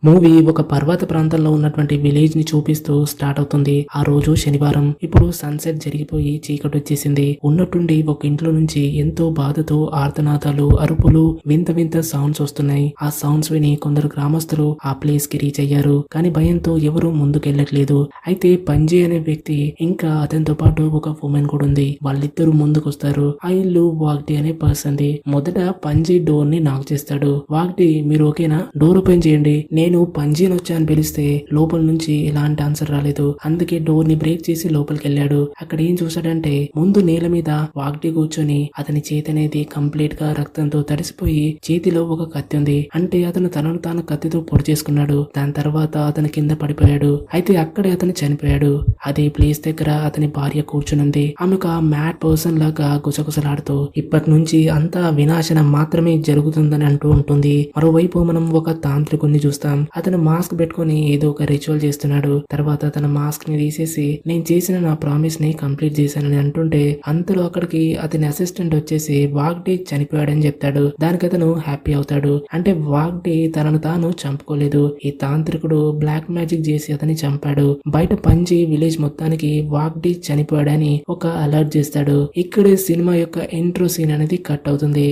Movie ఒక పర్వత ప్రాంతంలో ఉన్నటువంటి విలేజ్ ని చూపిస్తూ స్టార్ట్ అవుతుంది. ఆ రోజు శనివారం. ఇప్పుడు సన్సెట్ జరిగిపోయి చీకటి వచ్చేసింది. ఉన్నట్టుండి ఒక ఇంట్లో నుంచి ఎంతో బాధతో ఆర్తనాదాలు, అరుపులు, వింత వింత సౌండ్స్ వస్తున్నాయి. ఆ సౌండ్స్ విని కొందరు గ్రామస్తులు ఆ ప్లేస్ కి రీచ్ అయ్యారు. కానీ భయంతో ఎవరూ ముందుకెళ్లట్లేదు. అయితే పంజీ అనే వ్యక్తి ఇంకా అతనితో పాటు ఒక ఉమెన్ కూడా ఉంది. వాళ్ళిద్దరూ ముందుకొస్తారు. ఆ ఇల్లు వాగ్టి అనే పర్సన్ ది. మొదట పంజీ డోర్ ని నాక్ చేస్తాడు. వాగ్టి, మీరు ఓకేనా? డోర్ ఓపెన్ చేయండి. నేను పంజీని వచ్చా అని పిలిస్తే లోపల నుంచి ఎలాంటి ఆన్సర్ రాలేదు. అందుకే డోర్ ని బ్రేక్ చేసి లోపలికి వెళ్ళాడు. అక్కడ ఏం చూసాడంటే ముందు నేల మీద వాగ్టి కూర్చొని అతని చేతి అనేది కంప్లీట్ గా రక్తంతో తడిసిపోయి చేతిలో ఒక కత్తి ఉంది. అంటే అతను తనను తాను కత్తితో పొడి చేసుకున్నాడు. దాని తర్వాత అతను కింద పడిపోయాడు. అయితే అక్కడే అతను చనిపోయాడు. అదే ప్లేస్ దగ్గర అతని భార్య కూర్చునుంది. ఆమె ఒక మ్యాడ్ పర్సన్ లాగా గుసగుసలాడుతూ ఇప్పటి నుంచి అంతా వినాశనం మాత్రమే జరుగుతుందని అంటూ ఉంటుంది. మరోవైపు మనం ఒక తాంత్రికుణ్ణి చూస్తాం. అతను మాస్క్ పెట్టుకుని ఏదో ఒక రిచువల్ చేస్తున్నాడు. తర్వాత తన మాస్క్ ని తీసేసి నేను చేసిన నా ప్రామిస్ ని కంప్లీట్ చేశానని అంటుంటే అంతలో అక్కడికి అతని అసిస్టెంట్ వచ్చేసి వాగ్డే చనిపోయాడని చెప్తాడు. దానికి అతను హ్యాపీ అవుతాడు. అంటే వాగ్డే తనను తాను చంపుకోలేదు. ఈ తాంత్రికుడు బ్లాక్ మ్యాజిక్ చేసి అతని చంపాడు. బయట పంచి విలేజ్ మొత్తానికి వాగ్డే చనిపోయాడని ఒక అలర్ట్ చేస్తాడు. ఇక్కడే సినిమా యొక్క ఇంట్రో సీన్ అనేది కట్ అవుతుంది.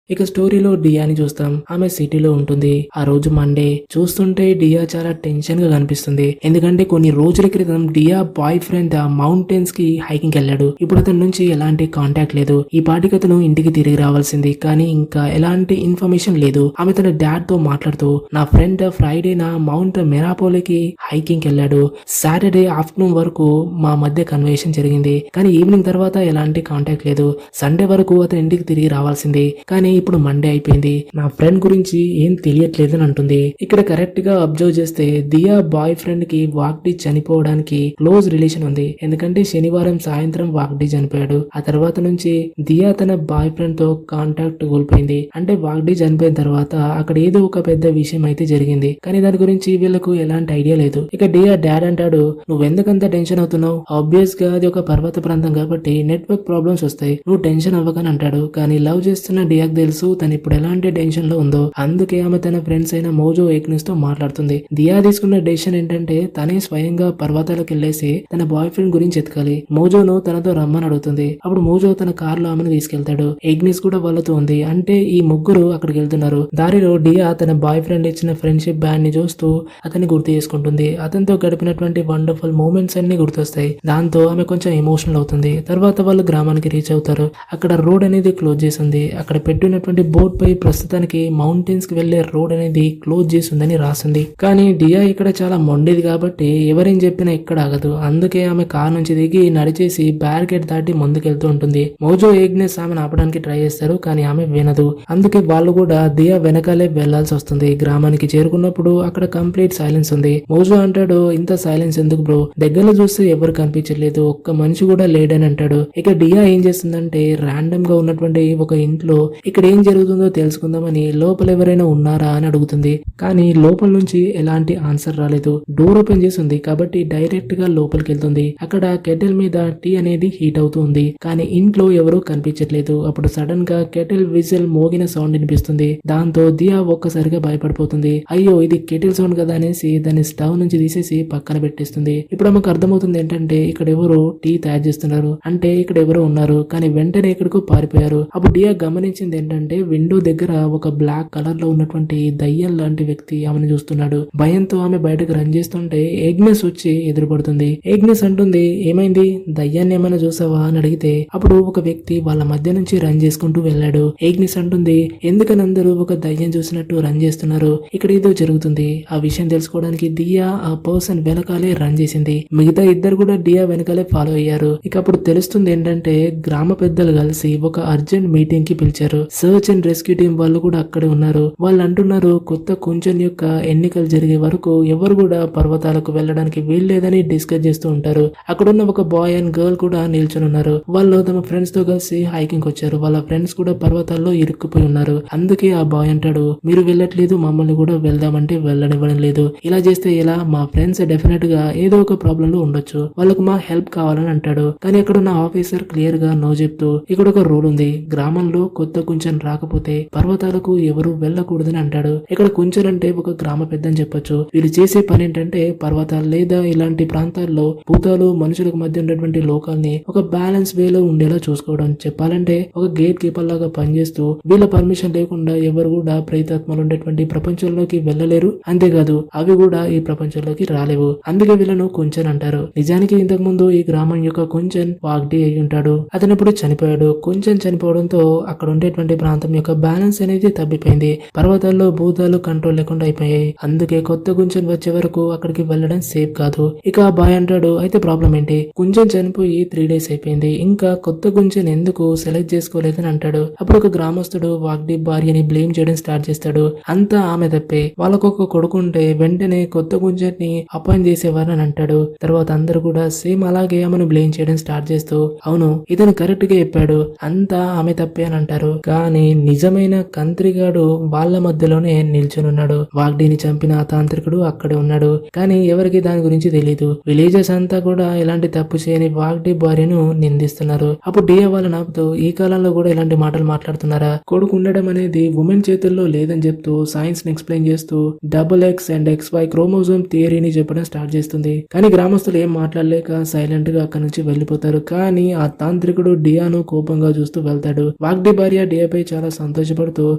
ఇక స్టోరీలో డియాని చూస్తాం. ఆమె సిటీలో ఉంటుంది. ఆ రోజు మండే. చూస్తుంటే డియా చాలా టెన్షన్ గా కనిపిస్తుంది. ఎందుకంటే కొన్ని రోజుల క్రితం డియా బాయ్ ఫ్రెండ్ మౌంటైన్స్ కి హైకింగ్ వెళ్ళాడు. ఇప్పుడు అతని నుంచి ఎలాంటి కాంటాక్ట్ లేదు. ఈ పాటికి అతను ఇంటికి తిరిగి రావాల్సింది. కానీ ఇంకా ఎలాంటి ఇన్ఫర్మేషన్ లేదు. ఆమె తన డాడ్ తో మాట్లాడుతూ నా ఫ్రెండ్ ఫ్రైడే నా మౌంట్ మెరాపోలికి హైకింగ్ వెళ్ళాడు. సాటర్డే ఆఫ్టర్నూన్ వరకు మా మధ్య కన్వర్సేషన్ జరిగింది. కానీ ఈవినింగ్ తర్వాత ఎలాంటి కాంటాక్ట్ లేదు. సండే వరకు అతను ఇంటికి తిరిగి రావాల్సింది. కానీ ఇప్పుడు మండే అయిపోయింది. నా ఫ్రెండ్ గురించి ఏం తెలియట్లేదని అంటుంది. ఇక్కడ కరెక్ట్ గా అబ్జర్వ్ చేస్తే దియా బాయ్ ఫ్రెండ్ కి వాగ్డి చనిపోవడానికి క్లోజ్ రిలేషన్ ఉంది. ఎందుకంటే శనివారం సాయంత్రం వాగ్డి చనిపోయాడు. ఆ తర్వాత నుంచి దియా తన బాయ్ ఫ్రెండ్ తో కాంటాక్ట్ కోల్పోయింది. అంటే వాగ్డి చనిపోయిన తర్వాత అక్కడ ఏదో ఒక పెద్ద విషయం అయితే జరిగింది. కానీ దాని గురించి వీళ్ళకు ఎలాంటి ఐడియా లేదు. ఇక డియా డాడ్ అంటాడు, నువ్వెందుకంత టెన్షన్ అవుతున్నావు? ఆబ్వియస్ గా అది ఒక పర్వత ప్రాంతం కాబట్టి నెట్వర్క్ ప్రాబ్లమ్స్ వస్తాయి. నువ్వు టెన్షన్ అవ్వకని అంటాడు. కానీ లవ్ చేస్తున్న డియాక్ తెలుసు తను ఇప్పుడు ఎలాంటి టెన్షన్ లో ఉందో. అందుకే ఆమె తన ఫ్రెండ్స్ అయిన మోజో ఎగ్నిస్ తో మాట్లాడుతుంది. దియా తీసుకున్న డెసిషన్ ఏంటంటే తనే స్వయంగా పర్వతాలకు వెళ్లేసి తన బాయ్ ఫ్రెండ్ గురించి ఎతకాలి. మోజోను తనతో రమ్మని అడుగుతుంది. అప్పుడు మోజో తన కార్ లో ఆమెను తీసుకెళ్తాడు. ఎగ్నిస్ కూడా వాళ్ళతో ఉంది. అంటే ఈ ముగ్గురు అక్కడికి వెళ్తున్నారు. దారిలో డియా తన బాయ్ ఫ్రెండ్ ఇచ్చిన ఫ్రెండ్షిప్ బ్యాండ్ ని చూస్తూ అతన్ని గుర్తు చేసుకుంటుంది. అతనితో గడిపినటువంటి వండర్ఫుల్ మూమెంట్స్ అన్ని గుర్తొస్తాయి. దాంతో ఆమె కొంచెం ఎమోషనల్ అవుతుంది. తర్వాత వాళ్ళు గ్రామానికి రీచ్ అవుతారు. అక్కడ రోడ్ అనేది క్లోజ్ చేసి ఉంది. అక్కడ పెట్టినటువంటి బోర్డ్ పై ప్రస్తుతానికి మౌంటైన్స్ కి వెళ్లే రోడ్ అనేది క్లోజ్ చేసి ఉందని రాసింది. కానీ డియా ఇక్కడ చాలా మొండిది కాబట్టి ఎవరేం చెప్పినా ఇక్కడ ఆగదు. అందుకే ఆమె కార్ నుంచి దిగి నడిచేసి బ్యారికేడ్ దాటి ముందుకెళ్తూ ఉంటుంది. మోజో ఏగ్నెస్ ఆమెను ఆపడానికి ట్రై చేస్తారు. కానీ ఆమె వినదు. అందుకే వాళ్ళు కూడా దియా వెనకాలే వెళ్లాల్సి వస్తుంది. గ్రామానికి చేరుకున్నప్పుడు అక్కడ కంప్లీట్ సైలెన్స్ ఉంది. మోజో అంటాడు, ఇంత సైలెన్స్ ఎందుకు బ్రో? దగ్గరలో చూస్తే ఎవరు కనిపించట్లేదు, ఒక్క మనిషి కూడా లేడని అంటాడు. ఇక డియా ఏం చేస్తుందంటే రాండమ్ గా ఉన్నటువంటి ఒక ఇంట్లో ఇక్కడ ఏం జరుగుతుందో తెలుసుకుందామని లోపల ఎవరైనా ఉన్నారా అని అడుగుతుంది. కానీ లోపల నుంచి ఎలాంటి ఆన్సర్ రాలేదు. డోర్ ఓపెన్ చేసి ఉంది కాబట్టి డైరెక్ట్ గా లోపలికి వెళ్తుంది. అక్కడ కెటిల్ మీద టీ అనేది హీట్ అవుతూ ఉంది. కానీ ఇంట్లో ఎవరూ కనిపించట్లేదు. అప్పుడు సడన్ గా కెటిల్ విజిల్ మోగిన సౌండ్ వినిపిస్తుంది. దాంతో దియా ఒక్కసారిగా భయపడిపోతుంది. అయ్యో ఇది కెటిల్ సౌండ్ కదా అనేసి దాన్ని స్టవ్ నుంచి తీసేసి పక్కన పెట్టేస్తుంది. ఇప్పుడు ఆమెకు అర్థమవుతుంది ఏంటంటే ఇక్కడ ఎవరో టీ తయారు చేస్తున్నారు. అంటే ఇక్కడ ఎవరో ఉన్నారు. కానీ వెంటనే ఇక్కడికి పారిపోయారు. అప్పుడు డియా గమనించింది ఏంటంటే విండో దగ్గర ఒక బ్లాక్ కలర్ లో ఉన్నటువంటి దయ్యం లాంటి వ్యక్తి ఆమెను చూస్తున్నాడు. భయంతో ఆమె బయటకు రన్ చేస్తుంటే ఏగ్నెస్ వచ్చి ఎదురుపడుతుంది. ఏగ్నెస్ అంటుంది, ఏమైంది? దయ్యాన్ని ఏమైనా చూసావా అని అడిగితే అప్పుడు ఒక వ్యక్తి వాళ్ళ మధ్య నుంచి రన్ చేసుకుంటూ వెళ్ళాడు. ఏగ్నెస్ అంటుంది, ఎందుకని అందరూ ఒక దయ్యం చూసినట్టు రన్ చేస్తున్నారు? ఇక్కడ ఏదో జరుగుతుంది. ఆ విషయం తెలుసుకోవడానికి దియా ఆ పర్సన్ వెనకాలే రన్ చేసింది. మిగతా ఇద్దరు కూడా డియా వెనకాలే ఫాలో అయ్యారు. ఇక అప్పుడు తెలుస్తుంది ఏంటంటే గ్రామ పెద్దలు కలిసి ఒక అర్జెంట్ మీటింగ్ కి పిలిచారు. సర్చ్ అండ్ రెస్క్యూ టీం వాళ్ళు కూడా అక్కడే ఉన్నారు. వాళ్ళు అంటున్నారు కొత్త కుంచన్ యొక్క ఎన్నికలు జరిగే వరకు ఎవరు కూడా పర్వతాలకు వెళ్ళడానికి వీల్లేదని డిస్కస్ చేస్తూ ఉంటారు. అక్కడున్న ఒక బాయ్ అండ్ గర్ల్ కూడా నిల్చొని ఉన్నారు. వాళ్ళు తమ ఫ్రెండ్స్ తో కలిసి హైకింగ్ వచ్చారు. వాళ్ళ ఫ్రెండ్స్ కూడా పర్వతాల్లో ఇరుక్కుపోయి ఉన్నారు. అందుకే ఆ బాయ్ అంటాడు, మీరు వెళ్ళట్లేదు, మమ్మల్ని కూడా వెళ్దామంటే వెళ్ళనివ్వడం లేదు. ఇలా చేస్తే ఎలా? మా ఫ్రెండ్స్ డెఫినెట్ గా ఏదో ఒక ప్రాబ్లం లో ఉండొచ్చు, వాళ్ళకు మా హెల్ప్ కావాలని అంటాడు. కానీ అక్కడ ఉన్న ఆఫీసర్ క్లియర్ గా నో చెప్తూ ఇక్కడ ఒక రూల్ ఉంది. గ్రామంలో కొత్త కొంచెం పర్మిషన్ రాకపోతే పర్వతాలకు ఎవరు వెళ్ళకూడదని అంటాడు. ఇక్కడ కుంచెన్ అంటే ఒక గ్రామ పెద్ద అని చెప్పొచ్చు. వీళ్ళు చేసే పని ఏంటంటే పర్వతాలు లేదా ఇలాంటి ప్రాంతాల్లో భూతాలు మనుషులకు మధ్య ఉన్నటువంటి లోకాల్ని ఒక బ్యాలెన్స్ వేలో ఉండేలా చూసుకోవడం. చెప్పాలంటే ఒక గేట్ కీపర్ లాగా పనిచేస్తూ వీళ్ళ పర్మిషన్ లేకుండా ఎవరు కూడా ప్రేతాత్మలు ఉండేటువంటి ప్రపంచంలోకి వెళ్ళలేరు. అంతేకాదు అవి కూడా ఈ ప్రపంచంలోకి రాలేవు. అందుకే వీళ్ళను కుంచెన్ అంటారు. నిజానికి ఇంతకు ముందు ఈ గ్రామం యొక్క కుంచెన్ వాగ్డి అయి ఉంటాడు. అతను ఇప్పుడు చనిపోయాడు. కుంచెన్ చనిపోవడంతో అక్కడ ఉండేటువంటి ప్రాంతం యొక్క బ్యాలెన్స్ అనేది తప్పిపోయింది. పర్వతాల్లో భూతాలు కంట్రోల్ లేకుండా అయిపోయాయి. అందుకే కొత్త కుంచెన్ వచ్చే వరకు అక్కడికి వెళ్ళడం సేఫ్ కాదు. ఇక ఆ బాయ్ అంటాడు, అయితే ప్రాబ్లం ఏంటి? కుంచెన్ చనిపోయి 3 days అయిపోయింది, ఇంకా కొత్త కుంచెన్ ఎందుకు సెలెక్ట్ చేసుకోలేదని అంటాడు. అప్పుడు ఒక గ్రామస్తుడు వాగ్డి భార్యని బ్లేమ్ చేయడం స్టార్ట్ చేస్తాడు. అంతా ఆమె తప్పే, వాళ్ళకు ఒక కొడుకు ఉంటే వెంటనే కొత్త కుంచెన్ ని అపాయింట్ చేసేవారని అంటాడు. తర్వాత అందరూ కూడా సేమ్ అలాగే ఆమెను బ్లేమ్ చేయడం స్టార్ట్ చేస్తూ అవును ఇతను కరెక్ట్ గా చెప్పాడు, అంతా ఆమె తప్పే అని అంటారు. కానీ నిజమైన కంత్రిగాడు వాళ్ళ మధ్యలోనే నిల్చుని ఉన్నాడు. వాగ్డీని చంపిన ఆ తాంత్రికుడు అక్కడే ఉన్నాడు. కానీ ఎవరికి దాని గురించి తెలీదు. విలేజెస్ అంతా కూడా ఇలాంటి తప్పు చేయని వాగ్డీ భార్యను నిందిస్తున్నారు. అప్పుడు డియా వాళ్ళని ఆపుతూ ఈ కాలంలో కూడా ఇలాంటి మాటలు మాట్లాడుతున్నారా? కొడుకు ఉండడం అనేది ఉమెన్ చేతుల్లో లేదని చెప్తూ సైన్స్ ని ఎక్స్ప్లెయిన్ చేస్తూ XX అండ్ XY క్రోమోజోమ్ థియరీని చెప్పడం స్టార్ట్ చేస్తుంది. కానీ గ్రామస్తులు ఏం మాట్లాడలేక సైలెంట్ గా అక్కడి నుంచి వెళ్లిపోతారు. కానీ ఆ తాంత్రికుడు డియాను కోపంగా చూస్తూ వెళ్తాడు. వాగ్డీ భార్య డియాపై చాలా సంతోషపడుతూ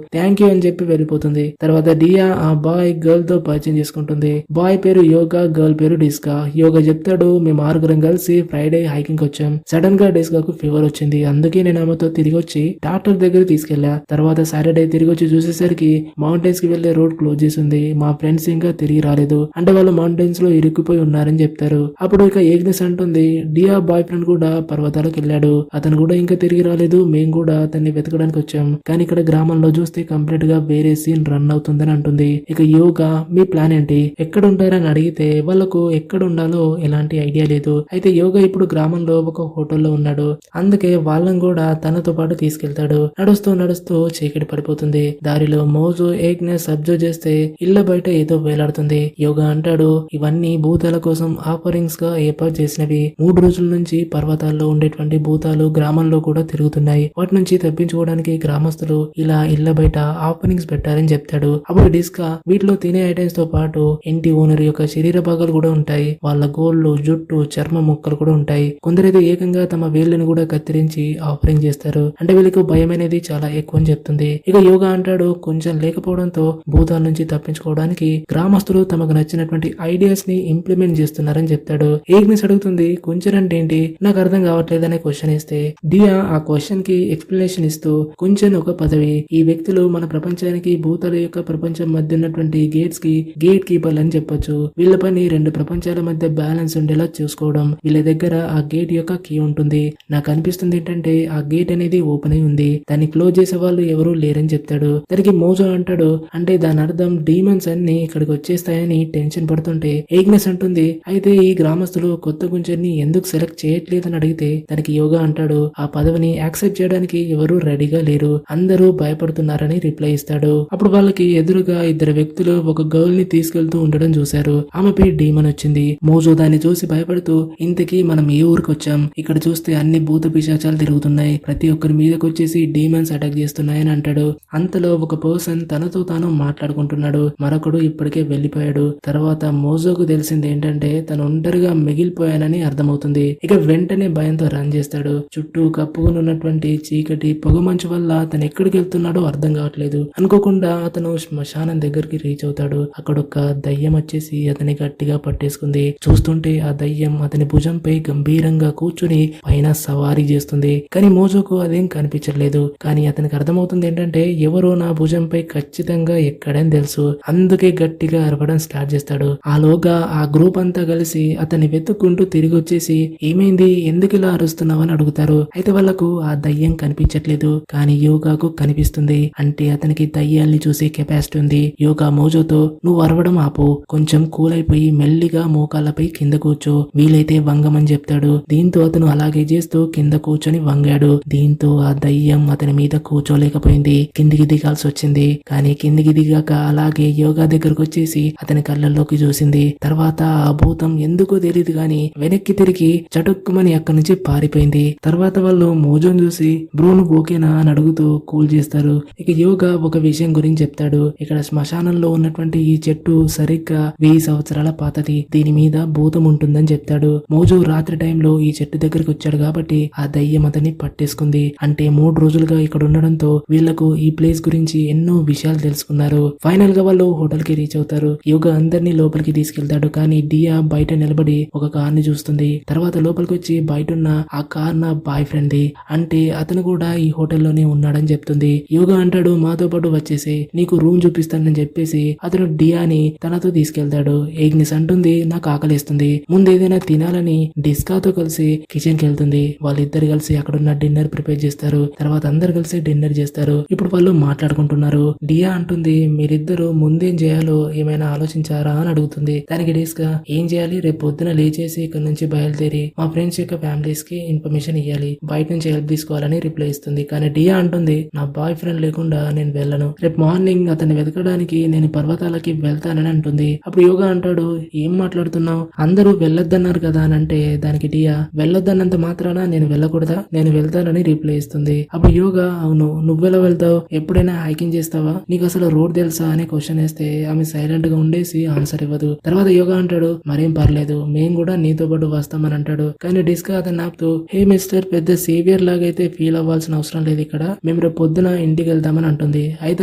థ్యాంక్ యూ అని చెప్పి వెళ్ళిపోతుంది. తర్వాత డియా ఆ బాయ్ గర్ల్ తో పరిచయం చేసుకుంటుంది. బాయ్ పేరు యోగా, గర్ల్ పేరు డిస్కా. యోగా చెప్తాడు, మేము 6 కలిసి ఫ్రైడే హైకింగ్ వచ్చాం. సడన్ గా డిస్కాకు ఫీవర్ వచ్చింది, అందుకే నేను ఆమెతో తిరిగి వచ్చి డాక్టర్ దగ్గర తీసుకెళ్లా. తర్వాత సాటర్డే తిరిగి వచ్చి చూసేసరికి మౌంటైన్స్ కి వెళ్లే రోడ్ క్లోజ్ చేసి ఉంది. మా ఫ్రెండ్స్ ఇంకా తిరిగి రాలేదు, అంటే వాళ్ళు మౌంటైన్స్ లో ఇరుక్కుపోయి ఉన్నారని చెప్తారు. అప్పుడు ఇక ఏగ్నెస్ అంటుంది, డియా బాయ్ ఫ్రెండ్ కూడా పర్వతాలకు వెళ్ళాడు, అతను కూడా ఇంకా తిరిగి రాలేదు, మేము కూడా అతన్ని వెతకడానికి వచ్చాం. కానీ ఇక్కడ గ్రామంలో చూస్తే కంప్లీట్ గా వేరే సీన్ రన్ అవుతుందని అంటుంది. ఇక యోగా మీ ప్లాన్ ఏంటి, ఎక్కడ ఉంటారని అడిగితే వాళ్ళకు ఎక్కడ ఉండాలో ఎలాంటి ఐడియా లేదు. అయితే యోగా ఇప్పుడు గ్రామంలో ఒక హోటల్లో ఉన్నాడు, అందుకే వాళ్ళని కూడా తనతో పాటు తీసుకెళ్తాడు. నడుస్తూ నడుస్తూ చీకటి పడిపోతుంది. దారిలో మోజు ఏగ్నెస్ అబ్జర్వ్ చేస్తే ఇళ్ల బయట ఏదో వేలాడుతుంది. యోగా అంటాడు, ఇవన్నీ భూతాల కోసం ఆఫరింగ్స్ గా ఏర్పాటు చేసినవి. 3 రోజుల నుంచి పర్వతాల్లో ఉండేటువంటి భూతాలు గ్రామంలో కూడా తిరుగుతున్నాయి. వాటి నుంచి తప్పించుకోవడానికి గ్రామస్తులు ఇలా ఇళ్ల బయట ఆఫరింగ్స్ పెట్టారని చెప్తాడు. అప్పుడు డిస్కా వీటిలో తినే ఐటమ్స్ తో పాటు ఇంటి ఓనర్ యొక్క శరీర భాగాలు కూడా ఉంటాయి. వాళ్ళ గోళ్లు, జుట్టు, చర్మ ముక్కలు కూడా ఉంటాయి. కొందరైతే ఏకంగా తమ వేళ్లను కూడా కత్తిరించి ఆఫరింగ్ చేస్తారు. అంటే వీళ్ళకి భయం అనేది చాలా ఎక్కువ అని చెప్తుంది. ఇక యోగా అంటాడు, కొంచెం లేకపోవడంతో భూతాల నుంచి తప్పించుకోవడానికి గ్రామస్తులు తమకు నచ్చినటువంటి ఐడియాస్ ని ఇంప్లిమెంట్ చేస్తున్నారని చెప్తాడు. ఏగ్నెస్ అడుగుతుంది, కొంచెం అంటే ఏంటి, నాకు అర్థం కావట్లేదనే క్వశ్చన్ ఇస్తే డియా ఆ క్వశ్చన్ కి ఎక్స్ప్లెనేషన్ ఇస్తూ కొంచెం ఒక పదవి, ఈ వ్యక్తులు మన ప్రపంచానికి భూతాల యొక్క ప్రపంచం మధ్య ఉన్నటువంటి గేట్స్ కి గేట్ కీపర్లు అని చెప్పొచ్చు. వీళ్ళ పని 2 ప్రపంచాల మధ్య బ్యాలెన్స్ ఉండేలా చూసుకోవడం. వీళ్ళ దగ్గర ఆ గేట్ యొక్క కీ ఉంటుంది. నాకు అనిపిస్తుంది ఏంటంటే ఆ గేట్ అనేది ఓపెన్ అయి ఉంది, దాన్ని క్లోజ్ చేసే వాళ్ళు ఎవరూ లేరని చెప్తాడు. దానికి మోజో అంటాడు, అంటే దాని అర్థం డీమన్స్ అన్ని ఇక్కడికి వచ్చేస్తాయని టెన్షన్ పడుతుంటే ఏగ్నెస్ అంటుంది, అయితే ఈ గ్రామస్తులు కొత్త గుంజర్ని ఎందుకు సెలెక్ట్ చేయట్లేదని అడిగితే దానికి యోగా అంటాడు, ఆ పదవిని యాక్సెప్ట్ చేయడానికి ఎవరూ రెడీగా లేరు, అందరూ భయపడుతున్నారని రిప్లై ఇస్తాడు. అప్పుడు వాళ్ళకి ఎదురుగా 2 వ్యక్తులు ఒక గర్ల్ ని తీసుకెళ్తూ ఉండడం చూశారు. ఆమెపై డీమన్ వచ్చింది. మోజో దాన్ని చూసి భయపడుతూ, ఇంతకీ మనం ఏ ఊరికి వచ్చాం, ఇక్కడ చూస్తే అన్ని భూత పిశాచాలు తిరుగుతున్నాయి, ప్రతి ఒక్కరి మీదకి వచ్చేసి డీమన్స్ అటాక్ చేస్తున్నాయని అంటాడు. అంతలో ఒక పర్సన్ తనతో తాను మాట్లాడుకుంటున్నాడు. మరొకడు ఇప్పటికే వెళ్లిపోయాడు. తర్వాత మోజోకు తెలిసింది ఏంటంటే తను ఒంటరిగా మిగిలిపోయానని అర్థమవుతుంది. ఇక వెంటనే భయంతో రన్ చేస్తాడు. చుట్టూ కప్పుకొని ఉన్నటువంటి చీకటి పొగమంచు వల్ల తను ఎక్కడికి వెళ్తున్నాడో అర్థం కావట్లేదు. అనుకోకుండా అతను శ్మశానం దగ్గరికి రీచ్ అవుతాడు. అక్కడ ఒక దయ్యం వచ్చేసి అతని గట్టిగా పట్టేసుకుంది. చూస్తుంటే ఆ దయ్యం అతని భుజంపై గంభీరంగా కూర్చుని పైన సవారీ చేస్తుంది. కానీ మోజోకు అదేం కనిపించట్లేదు. కానీ అతనికి అర్థమవుతుంది ఏంటంటే ఎవరో నా భుజంపై ఖచ్చితంగా ఎక్కడని తెలుసు. అందుకే గట్టిగా అరవడం స్టార్ట్ చేస్తాడు. ఆలోగా ఆ గ్రూప్ అంతా కలిసి అతన్ని వెతుక్కుంటూ తిరిగి వచ్చేసి ఏమైంది, ఎందుకు ఇలా అరుస్తున్నావని అడుగుతారు. అయితే వాళ్లకు ఆ దయ్యం కనిపించట్లేదు, కానీ యోగాకు కనిపిస్తుంది. అంటే అతనికి దయ్యాల్ని చూసే కెపాసిటీ ఉంది. యోగా మోజోతో నువ్వు అరవడం ఆపు, కొంచెం కూల్ అయిపోయి మెల్లిగా మోకాళ్ళపై కింద కూర్చో, వీలైతే వంగమని చెప్తాడు. దీంతో అతను అలాగే చేస్తూ కింద కూర్చొని వంగాడు. దీంతో ఆ దయ్యం అతని మీద కూర్చోలేకపోయింది, కిందికి దిగాల్సి వచ్చింది. కానీ కిందికి దిగాక అలాగే యోగా దగ్గరకు వచ్చేసి అతని కళ్ళల్లోకి చూసింది. తర్వాత ఆ భూతం ఎందుకో తెలియదు గాని వెనక్కి తిరిగి చటుక్కుమని అక్కడి నుంచి పారిపోయింది. తర్వాత వాళ్ళు మోజోని చూసి బ్రో నువ్వు ఓకేనా అని అడుగుతూ నవ్వుతూ కూల్ చేస్తారు. ఇక యోగా ఒక విషయం గురించి చెప్తాడు. ఇక్కడ శ్మశానంలో ఉన్నటువంటి ఈ చెట్టు సరిగ్గా 1000 సంవత్సరాల పాతది. దీని మీద భూతం ఉంటుందని చెప్తాడు. మోజు రాత్రి టైంలో ఈ చెట్టు దగ్గరికి వచ్చాడు కాబట్టి ఆ దయ్యం అతన్ని పట్టేసుకుంది. అంటే 3 రోజులుగా ఇక్కడ ఉండడంతో వీళ్లకు ఈ ప్లేస్ గురించి ఎన్నో విషయాలు తెలుసుకున్నారు. ఫైనల్ గా వాళ్ళు హోటల్ కి రీచ్ అవుతారు. యోగా అందరినీ లోపలికి తీసుకెళ్తాడు. కానీ డియా బయట నిలబడి ఒక కార్ ని చూస్తుంది. తర్వాత లోపలికి వచ్చి బయట ఉన్న ఆ కార్ నా బాయ్ ఫ్రెండ్ ది, అంటే అతను కూడా ఈ హోటల్లోనే ఉన్నాడని చెప్తుంది. యోగా అంటాడు మాతో పాటు వచ్చేసి నీకు రూమ్ చూపిస్తానని చెప్పేసి అతను డియాని తనతో తీసుకెళ్తాడు. ఏగ్నిస్ అంటుంది నాకు ఆకలిస్తుంది, ముందు ఏదైనా తినాలని డిస్కాతో కలిసి కిచెన్ కి వెళ్తుంది. వాళ్ళిద్దరు కలిసి అక్కడున్న డిన్నర్ ప్రిపేర్ చేస్తారు. తర్వాత అందరు కలిసి డిన్నర్ చేస్తారు. ఇప్పుడు వాళ్ళు మాట్లాడుకుంటున్నారు. డియా అంటుంది మీరిద్దరు ముందేం చేయాలో ఏమైనా ఆలోచించారా అని అడుగుతుంది. దానికి డిస్కా ఏం చేయాలి, రేపు పొద్దున లేచేసి ఇక్కడ నుంచి బయలుదేరి మా ఫ్రెండ్స్ యొక్క ఫ్యామిలీస్ కి ఇన్ఫర్మేషన్ ఇవ్వాలి, బయట నుంచి హెల్ప్ తీసుకోవాలని రిప్లై ఇస్తుంది. కానీ డియా అంటుంది నా బాయ్ ఫ్రెండ్ లేకుండా నేను వెళ్ళను, రేపు మార్నింగ్ అతన్ని వెతకడానికి నేను పర్వతాలకి వెళ్తానని అంటుంది. అప్పుడు యోగా అంటాడు ఏం మాట్లాడుతున్నావు, అందరూ వెళ్ళొద్దన్నారు కదా అని అంటే దానికి డియా వెళ్ళొద్దన్నంత మాత్రాన నేను వెళ్ళకూడదా, నేను వెళ్తానని రిప్లై ఇస్తుంది. అప్పుడు యోగా అవును నువ్వెలా వెళ్తావు, ఎప్పుడైనా హైకింగ్ చేస్తావా, నీకు అసలు రోడ్ తెలుసా అని క్వశ్చన్ వేస్తే ఆమె సైలెంట్ గా ఉండేసి ఆన్సర్ ఇవ్వదు. తర్వాత యోగా అంటాడు మరేం పర్లేదు మేము కూడా నీతో పాటు వస్తామని అంటాడు. కానీ డిస్కా అతను ఆపుతూ హే మిస్టర్ పెద్ద సేవియర్ లాగా అయితే ఫీల్ అవ్వాల్సిన అవసరం లేదు, ఇక్కడ మేము రేపు పొద్దున ఇంటికి వెళ్తామని అంటుంది. అయితే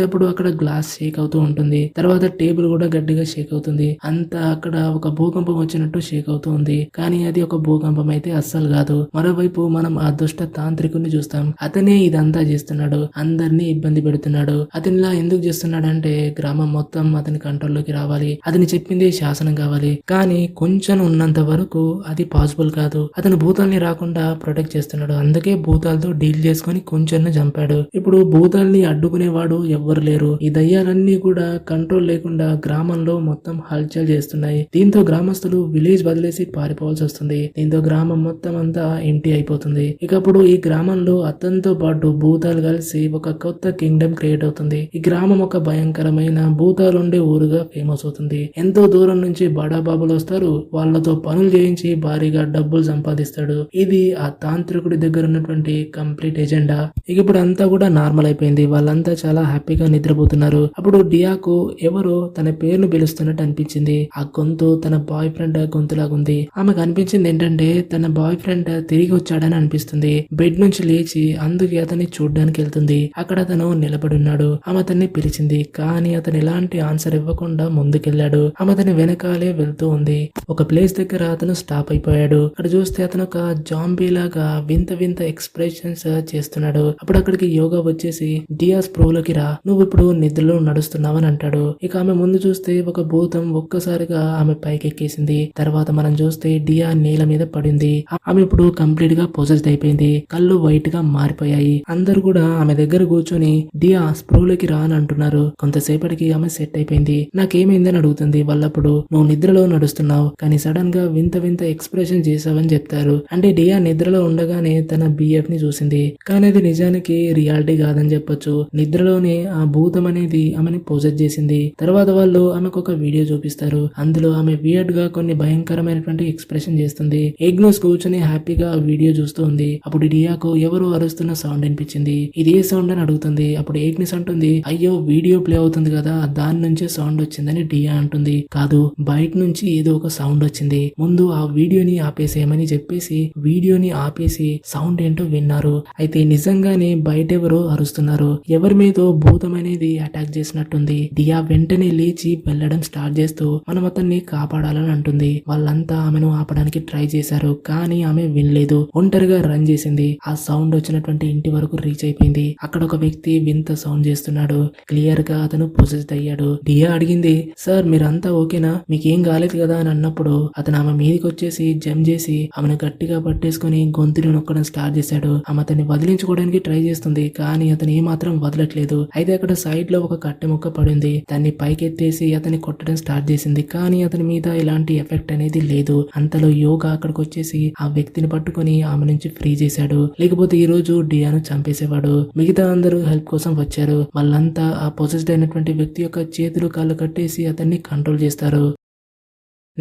అప్పుడు అక్కడ గ్లాస్ షేక్ అవుతూ ఉంటుంది. తర్వాత టేబుల్ కూడా గట్టిగా షేక్ అవుతుంది. అంతా అక్కడ ఒక భూకంపం వచ్చినట్టు షేక్ అవుతూ ఉంది. కానీ అది ఒక భూకంపం అయితే అస్సలు కాదు. మరోవైపు మనం ఆ దుష్ట తాంత్రికుని చూస్తాం. అతనే ఇదంతా చేస్తున్నాడు, అందరినీ ఇబ్బంది పెడుతున్నాడు. అతను ఇలా ఎందుకు చేస్తున్నాడు అంటే గ్రామం మొత్తం అతని కంట్రోల్లోకి రావాలి, అతని చెప్పింది శాసనం కావాలి. కానీ కొంచెం ఉన్నంత వరకు అది పాసిబుల్ కాదు. అతను భూతాల్ని రాకుండా ప్రొటెక్ట్ చేస్తున్నాడు. అందుకే భూతాలతో డీల్ చేసుకుని కొంచెం చంపాడు. ఇప్పుడు భూతాల్ని అడ్డుకునేవాడు ఎవ్వరు లేరు. ఈ దయ్యాలన్నీ కూడా కంట్రోల్ లేకుండా గ్రామంలో మొత్తం హల్చల్ చేస్తున్నాయి. దీంతో గ్రామస్తులు విలేజ్ వదిలేసి పారిపోవాల్సి వస్తుంది. దీంతో గ్రామం మొత్తం అంతా ఎంటీ అయిపోతుంది. ఇకప్పుడు ఈ గ్రామంలో అతనితో పాటు భూతాలు కలిసి ఒక కొత్త కింగ్డమ్ క్రియేట్ అవుతుంది. ఈ గ్రామం ఒక భయంకరమైన భూతాలుండే ఊరుగా ఫేమస్ అవుతుంది. ఎంతో దూరం నుంచి బడాబాబులు వస్తారు, వాళ్ళతో పనులు చేయించి భారీగా డబ్బులు సంపాదిస్తాడు. ఇది ఆ తాంత్రికుడి దగ్గర ఉన్నటువంటి కంప్లీట్ ఎజెండా. ఇక ఇప్పుడు అంతా కూడా నార్మల్ అయిపోయింది. వాళ్ళంతా చాలా హ్యాపీగా నిద్రపోతున్నారు. అప్పుడు డియాకు ఎవరో తన పేరును పిలుస్తున్నట్టు అనిపించింది. ఆ గొంతు తన బాయ్ ఫ్రెండ్ గొంతులాగుంది. ఆమెకు అనిపించింది ఏంటంటే తన బాయ్ ఫ్రెండ్ తిరిగి వచ్చాడని అనిపిస్తుంది. బెడ్ నుంచి లేచి అందుకే అతన్ని చూడ్డానికి వెళ్తుంది. అక్కడ అతను నిలబడి ఉన్నాడు. ఆమె అతన్ని పిలిచింది, కానీ అతను ఎలాంటి ఆన్సర్ ఇవ్వకుండా ముందుకెళ్లాడు. ఆమె అతని వెనకాలే వెళ్తూ ఉంది. ఒక ప్లేస్ దగ్గర అతను స్టాప్ అయిపోయాడు. అక్కడ చూస్తే అతను ఒక జాంబీ లాగా వింత వింత ఎక్స్ప్రెషన్స్ చేస్తున్నాడు. అప్పుడు అక్కడికి యోగా వచ్చేసి డియా స్ప్రోలోకి రా, నువ్వు ఇప్పుడు నిద్రలో నడుస్తున్నావని అంటాడు. ఇక ఆమె ముందు చూస్తే ఒక భూతం ఒక్కసారిగా ఆమె పైకి ఎక్కేసింది. తర్వాత మనం చూస్తే డియా నేల మీద పడింది. ఆమె ఇప్పుడు కంప్లీట్ గా పొజెస్డ్ అయిపోయింది. కళ్ళు వైట్ గా మారిపోయాయి. అందరు కూడా ఆమె దగ్గర కూర్చొని డియా స్ప్రోలోకి రా అని అంటున్నారు. కొంతసేపటికి ఆమె సెట్ అయిపోయింది. నాకేమైందని అడుగుతుంది. వాళ్ళప్పుడు నువ్వు నిద్రలో నడుస్తున్నావు కానీ సడన్ గా వింత వింత ఎక్స్ప్రెషన్ చేసావని చెప్తారు. అంటే డియా నిద్రలో ఉండగానే తన బిఎఫ్ ని చూసింది. కానీ అది నిజానికి రియాలిటీ కాదని చెప్పొచ్చు. నిద్రలోనే ఆ భూతం అనేది ఆమెని పొజెస్ చేసింది. తర్వాత వాళ్ళు ఆమెకు ఒక వీడియో చూపిస్తారు. అందులో ఆమె వియర్డ్ గా కొన్ని భయంకరమైనటువంటి ఎక్స్ప్రెషన్ చేస్తుంది. ఎగ్నోస్ కూర్చొని హ్యాపీగా ఆ వీడియో చూస్తూ ఉంది. అప్పుడు డియాకు ఎవరు అరుస్తున్న సౌండ్ అనిపించింది. ఇది ఏ సౌండ్ అని అడుగుతుంది. అప్పుడు ఎగ్నిస్ అంటుంది అయ్యో వీడియో ప్లే అవుతుంది కదా దాని నుంచే సౌండ్ వచ్చిందని డియా అంటుంది. కాదు బయట నుంచి ఏదో ఒక సౌండ్ వచ్చింది, ముందు ఆ వీడియోని ఆపేసేయమని చెప్పేసి వీడియోని ఆపేసి సౌండ్ ఏంటో విన్నారు. అయితే నిజంగానే బయట ఎవరో అరుస్తున్నారు. ఎవరి మీదో భూతం అనేది అటాక్ చేసినట్టుంది. డియా వెంటనే లేచి వెళ్ళడం స్టార్ట్ చేస్తూ మనం అతన్ని కాపాడాలని అంటుంది. వాళ్ళంతా ఆమెను ఆపడానికి ట్రై చేశారు కానీ ఆమె వినలేదు. ఒంటరిగా రన్ చేసింది. ఆ సౌండ్ వచ్చినటువంటి ఇంటి వరకు రీచ్ అయిపోయింది. అక్కడ ఒక వ్యక్తి వింత సౌండ్ చేస్తున్నాడు. క్లియర్ గా అతను పొసెస్ అయ్యాడు. డియా అడిగింది సార్ మీరంతా ఓకేనా, మీకేం కాలేదు కదా అని అన్నప్పుడు అతను ఆమె మీదకి వచ్చేసి జంప్ చేసి ఆమెను గట్టిగా పట్టేసుకుని గొంతుని నొక్కడం స్టార్ట్ చేశాడు. ఆమె అతన్ని వదిలించుకోవడానికి ట్రై చేస్తుంది కానీ అతను ఏమాత్రం వదలట్లేదు. అయితే అక్కడ సైడ్ లో ఒక కట్టె ముక్క పడింది. దాన్ని పైకెత్తేసి అతన్ని కొట్టడం స్టార్ట్ చేసింది కానీ అతని మీద ఎలాంటి ఎఫెక్ట్ అనేది లేదు. అంతలో యోగా అక్కడికి వచ్చేసి ఆ వ్యక్తిని పట్టుకుని ఆమె నుంచి ఫ్రీ చేశాడు. లేకపోతే ఈ రోజు డియాను చంపేసేవాడు. మిగతా అందరూ హెల్ప్ కోసం వచ్చారు. వాళ్ళంతా ఆ పొసెస్డ్ అయినటువంటి వ్యక్తి యొక్క చేతులు కాళ్ళు కట్టేసి అతన్ని కంట్రోల్ చేస్తారు.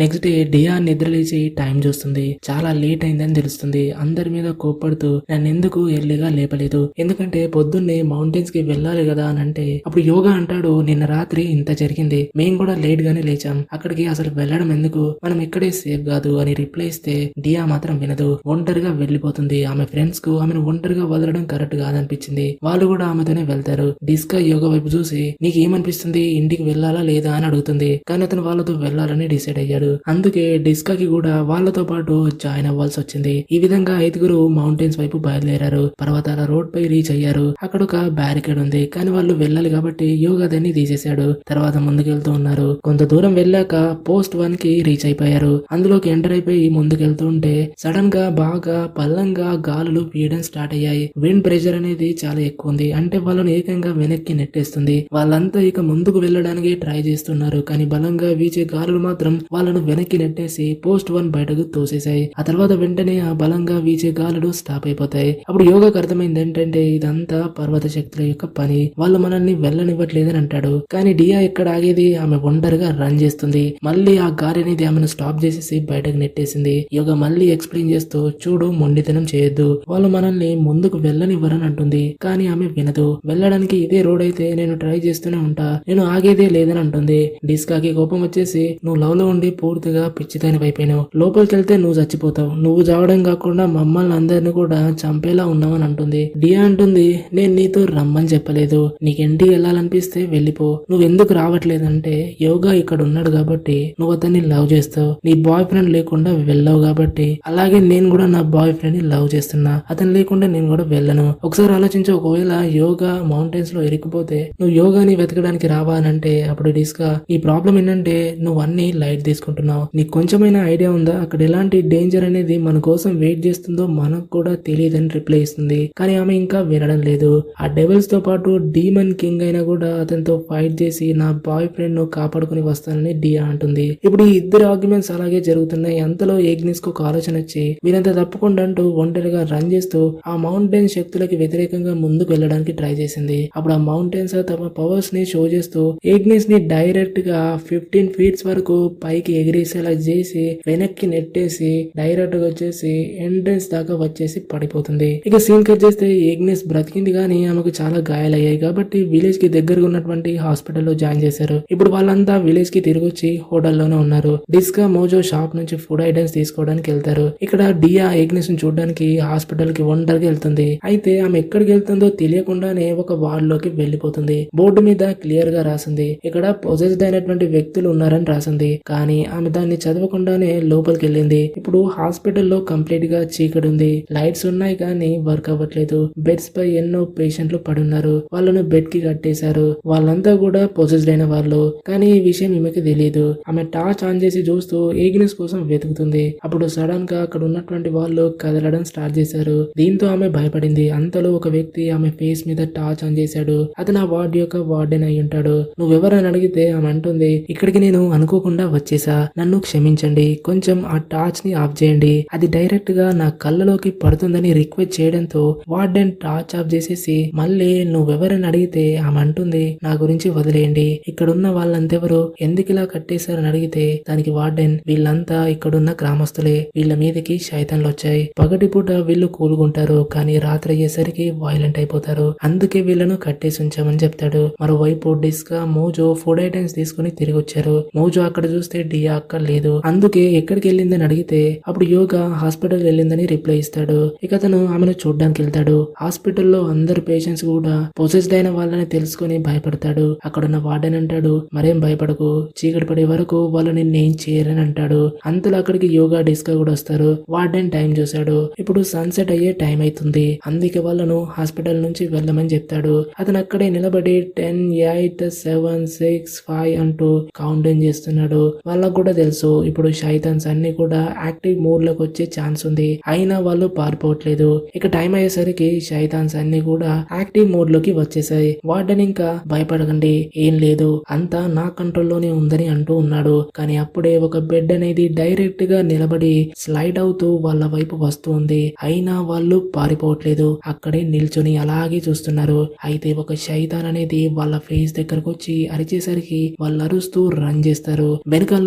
నెక్స్ట్ డే డియా నిద్రలేచి టైం చూస్తుంది. చాలా లేట్ అయిందని తెలుస్తుంది. అందరి మీద కోప్పడుతూ నన్ను ఎందుకు ఎర్లీగా లేపలేదు, ఎందుకంటే పొద్దున్నే మౌంటైన్స్ కి వెళ్ళాలి కదా అని అంటే అప్పుడు యోగా అంటాడు, నిన్న రాత్రి ఇంత జరిగింది, మేము కూడా లేట్ గానే లేచాం, అక్కడికి అసలు వెళ్ళడం ఎందుకు, మనం ఇక్కడే సేఫ్ కాదు అని రిప్లై ఇస్తే డియా మాత్రం వినదు. ఒంటరిగా వెళ్లిపోతుంది. ఆమె ఫ్రెండ్స్ కు ఆమెను ఒంటరిగా వదలడం కరెక్ట్ కాదనిపించింది. వాళ్ళు కూడా ఆమెతోనే వెళ్తారు. డిస్కా యోగా వైపు చూసి నీకు ఏమనిపిస్తుంది, ఇంటికి వెళ్ళాలా లేదా అని అడుగుతుంది. కానీ అతను వాళ్ళతో వెళ్లాలని డిసైడ్ అయ్యాడు. అందుకే డిస్కాకి కూడా వాళ్ళతో పాటు జాయిన్ అవ్వాల్సి వచ్చింది. ఈ విధంగా 5 మౌంటైన్స్ వైపు బయలుదేరారు. పర్వతాల రోడ్ పై రీచ్ అయ్యారు. అక్కడ ఒక బ్యారికేడ్ ఉంది, కానీ వాళ్ళు వెళ్ళాలి కాబట్టి యోగా దాన్ని తీసేశాడు. తర్వాత ముందుకెళ్తూ ఉన్నారు. కొంత దూరం వెళ్ళాక పోస్ట్ 1 కి రీచ్ అయిపోయారు. అందులోకి ఎంటర్ అయిపోయి ముందుకెళ్తూ ఉంటే సడన్ గా బాగా పల్లంగా గాలులు వీయడం స్టార్ట్ అయ్యాయి. విండ్ ప్రెషర్ అనేది చాలా ఎక్కువ ఉంది, అంటే వాళ్ళని ఏకంగా వెనక్కి నెట్టేస్తుంది. వాళ్ళంతా ఇక ముందుకు వెళ్ళడానికి ట్రై చేస్తున్నారు, కానీ బలంగా వీచే గాలులు మాత్రం వాళ్ళను వెనక్కి నెట్టేసి పోస్ట్ 1 బయటకు తోసేశాయి. ఆ తర్వాత వెంటనే ఆ బలంగా వీచే గాలులు స్టాప్ అయిపోతాయి. అప్పుడు యోగాకు అర్థమైంది ఏంటంటే ఇదంతా పర్వత శక్తుల యొక్క పని, వాళ్ళు మనల్ని వెళ్ళనివ్వట్లేదని అంటాడు. కానీ డియా ఎక్కడ ఆగేది, ఆమె ఒంటరిగా రన్ చేస్తుంది. మళ్ళీ ఆ గాలి అనేది ఆమెను స్టాప్ చేసేసి బయటకు నెట్టేసింది. యోగా మళ్ళీ ఎక్స్ప్లెయిన్ చేస్తూ చూడు, మొండితనం చేయొద్దు, వాళ్ళు మనల్ని ముందుకు వెళ్ళనివ్వరని అంటుంది. కానీ ఆమె వినదు. వెళ్ళడానికి ఇదే రోడ్ అయితే నేను ట్రై చేస్తూనే ఉంటా, నేను ఆగేదే లేదని అంటుంది. డిస్కాకి కోపం వచ్చేసి నువ్వు లవ్ లో ఉండి పూర్తిగా పిచ్చిదాని వైపోయినావు, లోపలికి వెళ్తే నువ్వు చచ్చిపోతావు, నువ్వు చావడం కాకుండా మమ్మల్ని అందరిని కూడా చంపేలా ఉన్నావని అంటుంది. డియా అంటుంది, నేను నీతో రమ్మని చెప్పలేదు, నీకేంటి వెళ్ళాలనిపిస్తే వెళ్ళిపో, నువ్వు ఎందుకు రావట్లేదంటే యోగా ఇక్కడ ఉన్నాడు కాబట్టి నువ్వు అతన్ని లవ్ చేస్తావు, నీ బాయ్ ఫ్రెండ్ లేకుండా వెళ్ళావు కాబట్టి, అలాగే నేను కూడా నా బాయ్ ఫ్రెండ్ ని లవ్ చేస్తున్నా, అతను లేకుండా నేను కూడా వెళ్ళను. ఒకసారి ఆలోచించు, ఒకవేళ యోగా మౌంటైన్స్ లో ఇరుక్కుపోతే నువ్వు యోగాని వెతకడానికి రావా అని అంటే అప్పుడు డిస్కా నీ ప్రాబ్లం ఏంటంటే నువ్వు అన్ని లైట్ తీసుకుంటున్నావు, నీకు కొంచెమైనా ఐడియా ఉందా అక్కడ ఎలాంటి డేంజర్ అనేది మన కోసం వెయిట్ చేస్తుందో మనకు కూడా తెలియదని రిప్లై ఇస్తుంది. కానీ ఆమె ఇంకా వినడం లేదు. ఆ డెవిల్స్ తో పాటు డీమన్ కింగ్ అయినా కూడా అతనితో ఫైట్ చేసి నా బాయ్ ఫ్రెండ్ ను కాపాడుకుని వస్తానని డియా అంటుంది. ఇప్పుడు ఈ ఇద్దరు ఆర్గ్యుమెంట్స్ అలాగే జరుగుతున్నాయి. అంతలో ఏగ్నిస్ కు ఒక ఆలోచన వచ్చి వీరంతా తప్పకుండా అంటూ ఒంటరిగా రన్ చేస్తూ ఆ మౌంటైన్ శక్తులకి వ్యతిరేకంగా ముందుకు వెళ్ళడానికి ట్రై చేసింది. అప్పుడు ఆ మౌంటైన్స్ తమ పవర్స్ ని షో చేస్తూ ఏగ్నిస్ ని డైరెక్ట్ గా 15 feet వరకు పైకి ఎగిరేసేలా చేసి వెనక్కి నెట్టేసి డైరెక్ట్ గా వచ్చేసి ఎంట్రెన్స్ దాకా వచ్చేసి పడిపోతుంది. ఇక సీన్ కట్ చేస్తే ఏగ్నిస్ బ్రతికింది, కానీ ఆమెకు చాలా గాయాలయ్యాయి కాబట్టి విలేజ్ కి దగ్గరగా ఉన్నటువంటి హాస్పిటల్లో జాయిన్ చేశారు. ఇప్పుడు వాళ్ళంతా విలేజ్ కి తిరిగి వచ్చి హోటల్లోనే ఉన్నారు. డిస్కా మోజో షాప్ నుంచి ఫుడ్ ఐటమ్స్ తీసుకోవడానికి వెళ్తారు. ఇక్కడ డియా ఏగ్నిస్ ని చూడడానికి హాస్పిటల్ కి ఒంటరిగా వెళ్తుంది. అయితే ఆమె ఎక్కడికి వెళ్తుందో తెలియకుండానే ఒక వార్డ్ లోకి వెళ్లిపోతుంది. బోర్డు మీద క్లియర్ గా రాసింది ఇక్కడ పొజెస్డ్ అయినటువంటి వ్యక్తులు ఉన్నారని రాసింది. కానీ ఆమె దాన్ని చదవకుండానే లోపలికి వెళ్ళింది. ఇప్పుడు హాస్పిటల్లో కంప్లీట్ గా చీకటి ఉంది. లైట్స్ ఉన్నాయి కానీ వర్క్ అవ్వట్లేదు. బెడ్స్ పై ఎన్నో పేషెంట్లు పడున్నారు. వాళ్ళను బెడ్ కి కట్టేశారు. వాళ్ళంతా కూడా పొజెస్డ్ అయిన వాళ్ళు. కానీ ఈ విషయం ఈమెకి తెలియదు. ఆమె టార్చ్ ఆన్ చేసి చూస్తూ ఏగ్నిస్ కోసం వెతుకుతుంది. అప్పుడు సడన్ గా అక్కడ ఉన్నటువంటి వాళ్ళు కదలడం స్టార్ట్ చేశారు. దీంతో ఆమె భయపడింది. అంతలో ఒక వ్యక్తి ఆమె ఫేస్ మీద టార్చ్ ఆన్ చేశాడు. అతను ఆ వార్డ్ యొక్క వార్డెన్ అయి ఉంటాడు. నువ్వెవరని అడిగితే ఆమె అంటుంది, ఇక్కడికి నేను అనుకోకుండా వచ్చేసా, నన్ను క్షమించండి, కొంచెం ఆ టార్చ్ ని ఆఫ్ చేయండి, అది డైరెక్ట్ గా నా కళ్ళలోకి పడుతుందని రిక్వెస్ట్ చేయడంతో వార్డెన్ టార్చ్ ఆఫ్ చేసేసి మళ్ళీ నువ్వెవరని అడిగితే ఆమె అంటుంది, నా గురించి వదిలేయండి, ఇక్కడున్న వాళ్ళంతెవరు, ఎందుకు ఇలా కట్టేశారని అడిగితే దానికి వార్డెన్, వీళ్ళంతా ఇక్కడున్న గ్రామస్తులే, వీళ్ళ మీదకి శైతాన్లు వచ్చాయి, పగటిపూట వీళ్ళు కూలుకుంటారు కానీ రాత్రి అయ్యేసరికి వైలెంట్ అయిపోతారు, అందుకే వీళ్ళను కట్టేసి ఉంచామని చెప్తాడు. మరోవైపు డిస్కా మోజో ఫుడ్ ఐటమ్స్ తీసుకుని తిరిగి వచ్చారు. మోజో అక్కడ చూస్తే డియా అక్కడ లేదు. అందుకే ఎక్కడికి వెళ్ళిందని అడిగితే అప్పుడు యోగా హాస్పిటల్ వెళ్ళిందని రిప్లై ఇస్తాడు. ఇక అతను ఆమెను చూడ్డానికి వెళ్తాడు. హాస్పిటల్లో అందరు పేషెంట్స్ కూడా పొసెస్డ్ అయిన వాళ్ళని తెలుసుకుని భయపడతాడు. అక్కడున్న వార్డెన్ అంటాడు, మరేం భయపడకు, చీకటి పడే వరకు వాళ్ళు నిన్నేం చేయరని అంటాడు. అంతలో అక్కడికి యోగా డిస్కా కూడా వస్తారు. వార్డెన్ టైం చూశాడు. ఇప్పుడు సన్సెట్ అయ్యే టైం అవుతుంది. అందుకే వాళ్ళను హాస్పిటల్ నుంచి వెళ్ళమని చెప్తాడు. అతను అక్కడే నిలబడి 10, 8, 7, 6, 5 అంటూ కౌంట్ డౌన్ చేస్తున్నాడు. వాళ్ళకు కూడా తెలుసు ఇప్పుడు శైతాన్స్ అన్ని కూడా యాక్టివ్ మోడ్ లోకి వచ్చే ఛాన్స్ ఉంది. అయినా వాళ్ళు పారిపోవట్లేదు. ఇక టైం అయ్యేసరికి శైతాన్స్ అన్ని కూడా యాక్టివ్ మోడ్ లోకి వచ్చేసాయి. వార్డెన్ ఇంకా భయపడకండి, ఏం లేదు, అంతా నా కంట్రోల్లోనే ఉందని అంటూ ఉన్నాడు. కానీ అప్పుడే ఒక బెడ్ అనేది డైరెక్ట్ గా నిలబడి స్లైడ్ అవుతూ వాళ్ళ వైపు వస్తూ ఉంది. అయినా వాళ్ళు పారిపోవట్లేదు, అక్కడే నిల్చొని అలాగే చూస్తున్నారు. అయితే ఒక శైతాన్ అనేది వాళ్ళ ఫేస్ దగ్గరకు వచ్చి అరిచేసరికి వాళ్ళు అరుస్తూ రన్ చేస్తారు. వెనకాల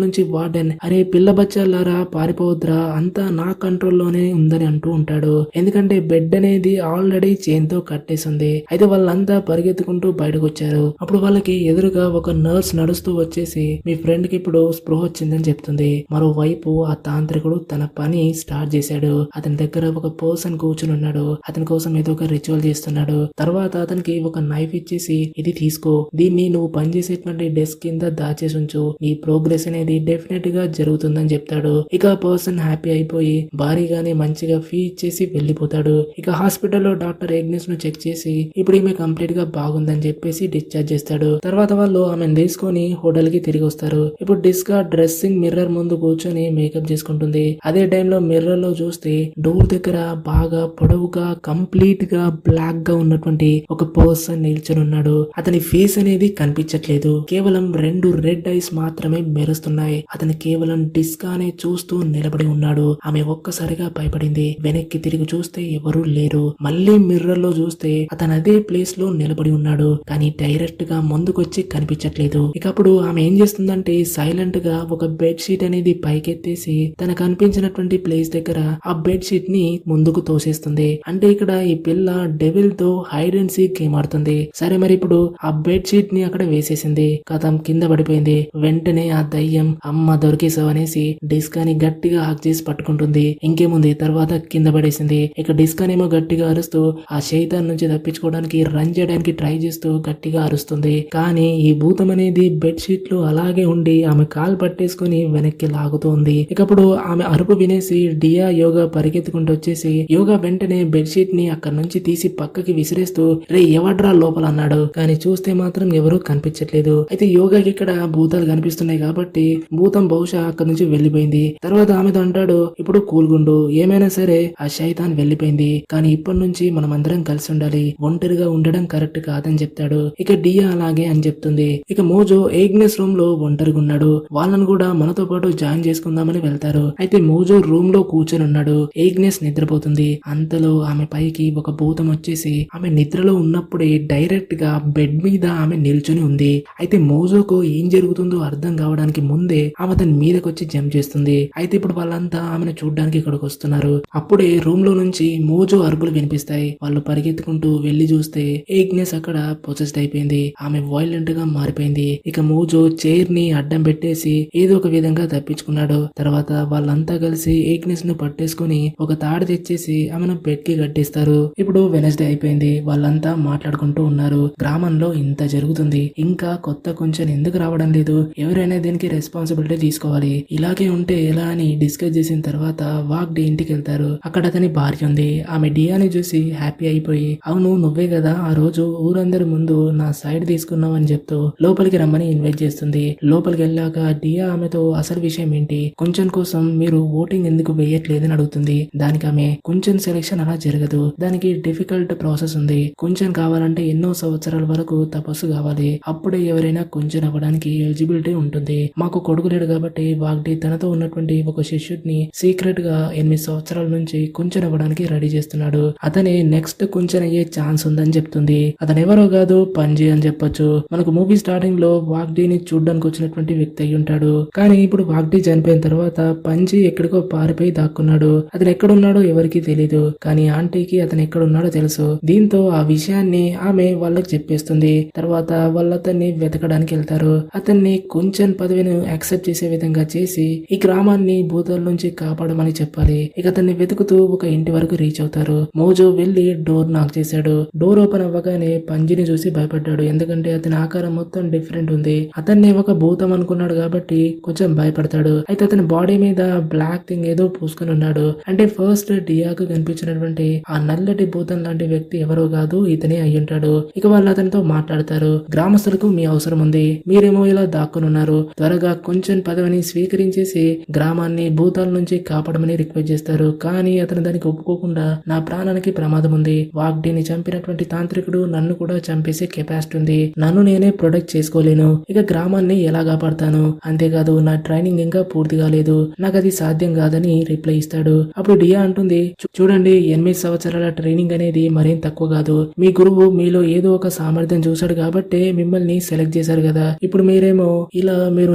నుంచి నుంచి వార్డెన్ అరే పిల్ల బచ్చాలారా పారిపోవద్దురా, అంతా నా కంట్రోల్లోనే ఉందని అంటూ ఉంటాడు. ఎందుకంటే బెడ్ అనేది ఆల్రెడీ చైన్ తో కట్టేసింది. అయితే వాళ్ళంతా పరిగెత్తుకుంటూ బయటకు వచ్చారు. అప్పుడు వాళ్ళకి ఎదురుగా ఒక నర్స్ నడుస్తూ వచ్చేసి మీ ఫ్రెండ్ కి ఇప్పుడు స్పృహ వచ్చిందని చెప్తుంది. మరోవైపు ఆ తాంత్రికుడు తన పని స్టార్ట్ చేశాడు. అతని దగ్గర ఒక పర్సన్ కూర్చుని ఉన్నాడు. అతని కోసం ఏదో ఒక రిచువల్ చేస్తున్నాడు. తర్వాత అతనికి ఒక నైఫ్ ఇచ్చేసి ఇది తీసుకో, దీన్ని నువ్వు పనిచేసేటువంటి డెస్క్ కింద దాచేసి ఉంచు, నీ ప్రోగ్రెస్ అనేది డెఫినెట్ గా జరుగుతుందని చెప్తాడు. ఇక ఆ పర్సన్ హ్యాపీ అయిపోయి భారీగానే మంచిగా ఫీ ఇచ్చేసి వెళ్లిపోతాడు. ఇక హాస్పిటల్లో డాక్టర్ ఏగ్నెస్ ను చెక్ చేసి ఇప్పుడు ఈమె కంప్లీట్ గా బాగుందని చెప్పేసి డిశ్చార్జ్ చేస్తాడు. తర్వాత వాళ్ళు ఆమెను తీసుకొని హోటల్ కి తిరిగి వస్తారు. ఇప్పుడు డిస్కా డ్రెస్సింగ్ మిర్రర్ ముందు కూర్చొని మేకప్ చేసుకుంటుంది. అదే టైంలో మిర్రర్ లో చూస్తే డోర్ దగ్గర బాగా పొడవుగా కంప్లీట్ గా బ్లాక్ గా ఉన్నటువంటి ఒక పర్సన్ నిల్చొని ఉన్నాడు. అతని ఫేస్ అనేది కనిపించట్లేదు, కేవలం 2 రెడ్ ఐస్ మాత్రమే మెరుస్తున్నాయి. అతను కేవలం డిస్కానే చూస్తూ నిలబడి ఉన్నాడు. ఆమె ఒక్కసారిగా భయపడింది. వెనక్కి తిరిగి చూస్తే ఎవరూ లేరు. మళ్ళీ మిర్రర్ లో చూస్తే అతను అదే ప్లేస్ లో నిలబడి ఉన్నాడు, కానీ డైరెక్ట్ గా ముందుకొచ్చి కనిపించట్లేదు. ఇక అప్పుడు ఆమె ఏం చేస్తుందంటే సైలెంట్ గా ఒక బెడ్ షీట్ అనేది పైకెత్తేసి తనకు కనిపించినటువంటి ప్లేస్ దగ్గర ఆ బెడ్ షీట్ ని ముందుకు తోసేస్తుంది. అంటే ఇక్కడ ఈ పిల్ల డెవిల్ తో హైడ్ అండ్ సీక్ గేమ్ ఆడుతుంది. సరే మరి ఇప్పుడు ఆ బెడ్ షీట్ ని అక్కడ వేసేసింది. కథం కింద పడిపోయింది. వెంటనే ఆ దయ్యం అమ్మ దొరికేసావు అనేసి డిస్కాని గట్టిగా హాక్ చేసి పట్టుకుంటుంది. ఇంకేముంది తర్వాత కింద పడేసింది. ఇక డిస్కానేమో గట్టిగా అరుస్తూ ఆ శైతాన్ నుంచి తప్పించుకోవడానికి రన్ చేయడానికి ట్రై చేస్తూ గట్టిగా అరుస్తుంది. కానీ ఈ భూతం అనేది బెడ్ షీట్ లో అలాగే ఉండి ఆమె కాలు పట్టేసుకుని వెనక్కి లాగుతోంది. ఇకప్పుడు ఆమె అరుపు వినేసి డియా యోగా పరిగెత్తుకుంటూ వచ్చేసి యోగా వెంటనే బెడ్ షీట్ ని అక్కడ నుంచి తీసి పక్కకి విసిరేస్తూ రే ఎవడ్రా లోపల అన్నాడు. కానీ చూస్తే మాత్రం ఎవరూ కనిపించట్లేదు. అయితే యోగాకి ఇక్కడ భూతాలు కనిపిస్తున్నాయి కాబట్టి భూతం బహుశా అక్కడ నుంచి వెళ్లిపోయింది. తర్వాత ఆమెతో అంటాడు ఇప్పుడు కూల్గుండు, ఏమైనా సరే ఆ శైతాన్ వెళ్లిపోయింది, కానీ ఇప్పటి నుంచి మనం అందరం కలిసి ఉండాలి, ఒంటరిగా ఉండడం కరెక్ట్ కాదని చెప్తాడు. ఇక డియా అలాగే అని చెప్తుంది. ఇక మోజో ఏగ్నెస్ రూమ్ లో ఒంటరిగా ఉన్నాడు. వాళ్ళను కూడా మనతో పాటు జాయిన్ చేసుకుందామని వెళ్తారు. అయితే మోజో రూమ్ లో కూర్చొని ఉన్నాడు. ఏగ్నెస్ నిద్రపోతుంది. అంతలో ఆమె పైకి ఒక భూతం వచ్చేసి ఆమె నిద్రలో ఉన్నప్పుడే డైరెక్ట్ గా బెడ్ మీద ఆమె నిల్చొని ఉంది. అయితే మోజోకు ఏం జరుగుతుందో అర్థం కావడానికి ముందే ఆమె తన మీదకి వచ్చి జంప్ చేస్తుంది. అయితే ఇప్పుడు వాళ్ళంతా ఆమెను చూడ్డానికి ఇక్కడికి వస్తున్నారు. అప్పుడే రూమ్ లో నుంచి మోజో అరుపులు వినిపిస్తాయి. వాళ్ళు పరిగెత్తుకుంటూ వెళ్లి చూస్తే ఏగ్నెస్ అక్కడ పొసెస్డ్ అయిపోయింది. ఆమె వైలెంట్ గా మారిపోయింది. ఇక మోజో చైర్ ని అడ్డం పెట్టేసి ఏదో ఒక విధంగా తప్పించుకున్నాడు. తర్వాత వాళ్ళంతా కలిసి ఏగ్నెస్ ను పట్టేసుకుని ఒక తాడు తెచ్చేసి ఆమెను బెడ్ కి కట్టిస్తారు. ఇప్పుడు వెనస్డే అయిపోయింది. వాళ్ళంతా మాట్లాడుకుంటూ ఉన్నారు. గ్రామంలో ఇంత జరుగుతుంది, ఇంకా కొత్త కొంచెం ఎందుకు రావడం లేదు, ఎవరైనా దీనికి రెస్పాన్సిబిలిటీ తీసుకోవాలి, ఇలాగే ఉంటే ఎలా అని డిస్కస్ చేసిన తర్వాత వాగ్డి ఇంటికి వెళ్తారు. అక్కడ అతని భార్య ఉంది. ఆమె డియాని చూసి హ్యాపీ అయిపోయి అవును నువ్వే కదా ఆ రోజు ఊరందరి ముందు నా సైడ్ తీసుకున్నావు అని చెప్తూ లోపలికి రమ్మని ఇన్వైట్ చేస్తుంది. లోపలికి వెళ్ళాక డియా ఆమెతో అసలు విషయం ఏంటి, కొంచెం కోసం మీరు ఓటింగ్ ఎందుకు వేయట్లేదని అడుగుతుంది. దానికి ఆమె కొంచెం సెలెక్షన్ అలా జరగదు, దానికి డిఫికల్ట్ ప్రాసెస్ ఉంది, కొంచెం కావాలంటే ఎన్నో సంవత్సరాల వరకు తపస్సు కావాలి, అప్పుడే ఎవరైనా కొంచెం అవ్వడానికి ఎలిజిబిలిటీ ఉంటుంది. మాకు కొడుకు లేడు కాబట్టి వాగ్డి తనతో ఉన్నటువంటి ఒక శిష్యుడిని సీక్రెట్ గా 8 సంవత్సరాల నుంచి కొంచెం అవ్వడానికి రెడీ చేస్తున్నాడు. అతనే నెక్స్ట్ కొంచెం అయ్యే ఛాన్స్ ఉందని చెప్తుంది. అతను ఎవరో కాదు పంజీ అని చెప్పొచ్చు. మనకు మూవీ స్టార్టింగ్ లో వాగ్డీని చూడ్డానికి వచ్చినటువంటి వ్యక్తి అయి ఉంటాడు. కానీ ఇప్పుడు వాగ్డీ చనిపోయిన తర్వాత పంజీ ఎక్కడికో పారిపోయి దాక్కున్నాడు. అతను ఎక్కడున్నాడో ఎవరికి తెలీదు, కానీ ఆంటీకి అతను ఎక్కడున్నాడో తెలుసు. దీంతో ఆ విషయాన్ని ఆమె వాళ్ళకి చెప్పేస్తుంది. తర్వాత వాళ్ళు అతన్ని వెతకడానికి వెళ్తారు. అతన్ని కొంచెం పదవిని యాక్సెప్ట్ చేసే విధంగా చేసి ఈ గ్రామాన్ని భూతాల నుంచి కాపాడమని చెప్పాలి. ఇక అతన్ని వెతుకుతూ ఒక ఇంటి వరకు రీచ్ అవుతారు. మోజో వెళ్లి డోర్ నాక్ చేశాడు. డోర్ ఓపెన్ అవ్వగానే పంజిని చూసి భయపడ్డాడు. ఎందుకంటే అతని ఆకారం మొత్తం డిఫరెంట్ ఉంది. అతన్ని ఒక భూతం అనుకున్నాడు కాబట్టి కొంచెం భయపడతాడు. అయితే అతని బాడీ మీద బ్లాక్ థింగ్ ఏదో పూసుకుని ఉన్నాడు. అంటే ఫస్ట్ డియాకు కనిపించినటువంటి ఆ నల్లటి భూతం లాంటి వ్యక్తి ఎవరో కాదు, ఇతనే అయి ఉంటాడు. ఇక వాళ్ళు అతనితో మాట్లాడతారు. గ్రామస్తులకు మీ అవసరం ఉంది, మీరేమో ఇలా దాక్కుని ఉన్నారు, త్వరగా కొంచెం పదవిని స్వీకరించేసి గ్రామాన్ని భూతాల నుంచి కాపాడమని రిక్వెస్ట్ చేస్తారు. కానీ అతను దానికి ఒప్పుకోకుండా నా ప్రాణానికి ప్రమాదం ఉంది, వాగ్డీని చంపినటువంటి తాంత్రికుడు నన్ను కూడా చంపేసే కెపాసిటీ ఉంది, నన్ను నేనే ప్రొటెక్ట్ చేసుకోలేను, ఇక గ్రామాన్ని ఎలా కాపాడతాను, అంతేకాదు నా ట్రైనింగ్ ఇంకా పూర్తి కాలేదు, నాకు అది సాధ్యం కాదని రిప్లై ఇస్తాడు. అప్పుడు డియా అంటుంది చూడండి 8 సంవత్సరాల ట్రైనింగ్ అనేది మరేం తక్కువ కాదు, మీ గురువు మీలో ఏదో ఒక సామర్థ్యం చూశాడు కాబట్టి మిమ్మల్ని సెలెక్ట్ చేశారు కదా, ఇప్పుడు మీరేమో ఇలా మీరు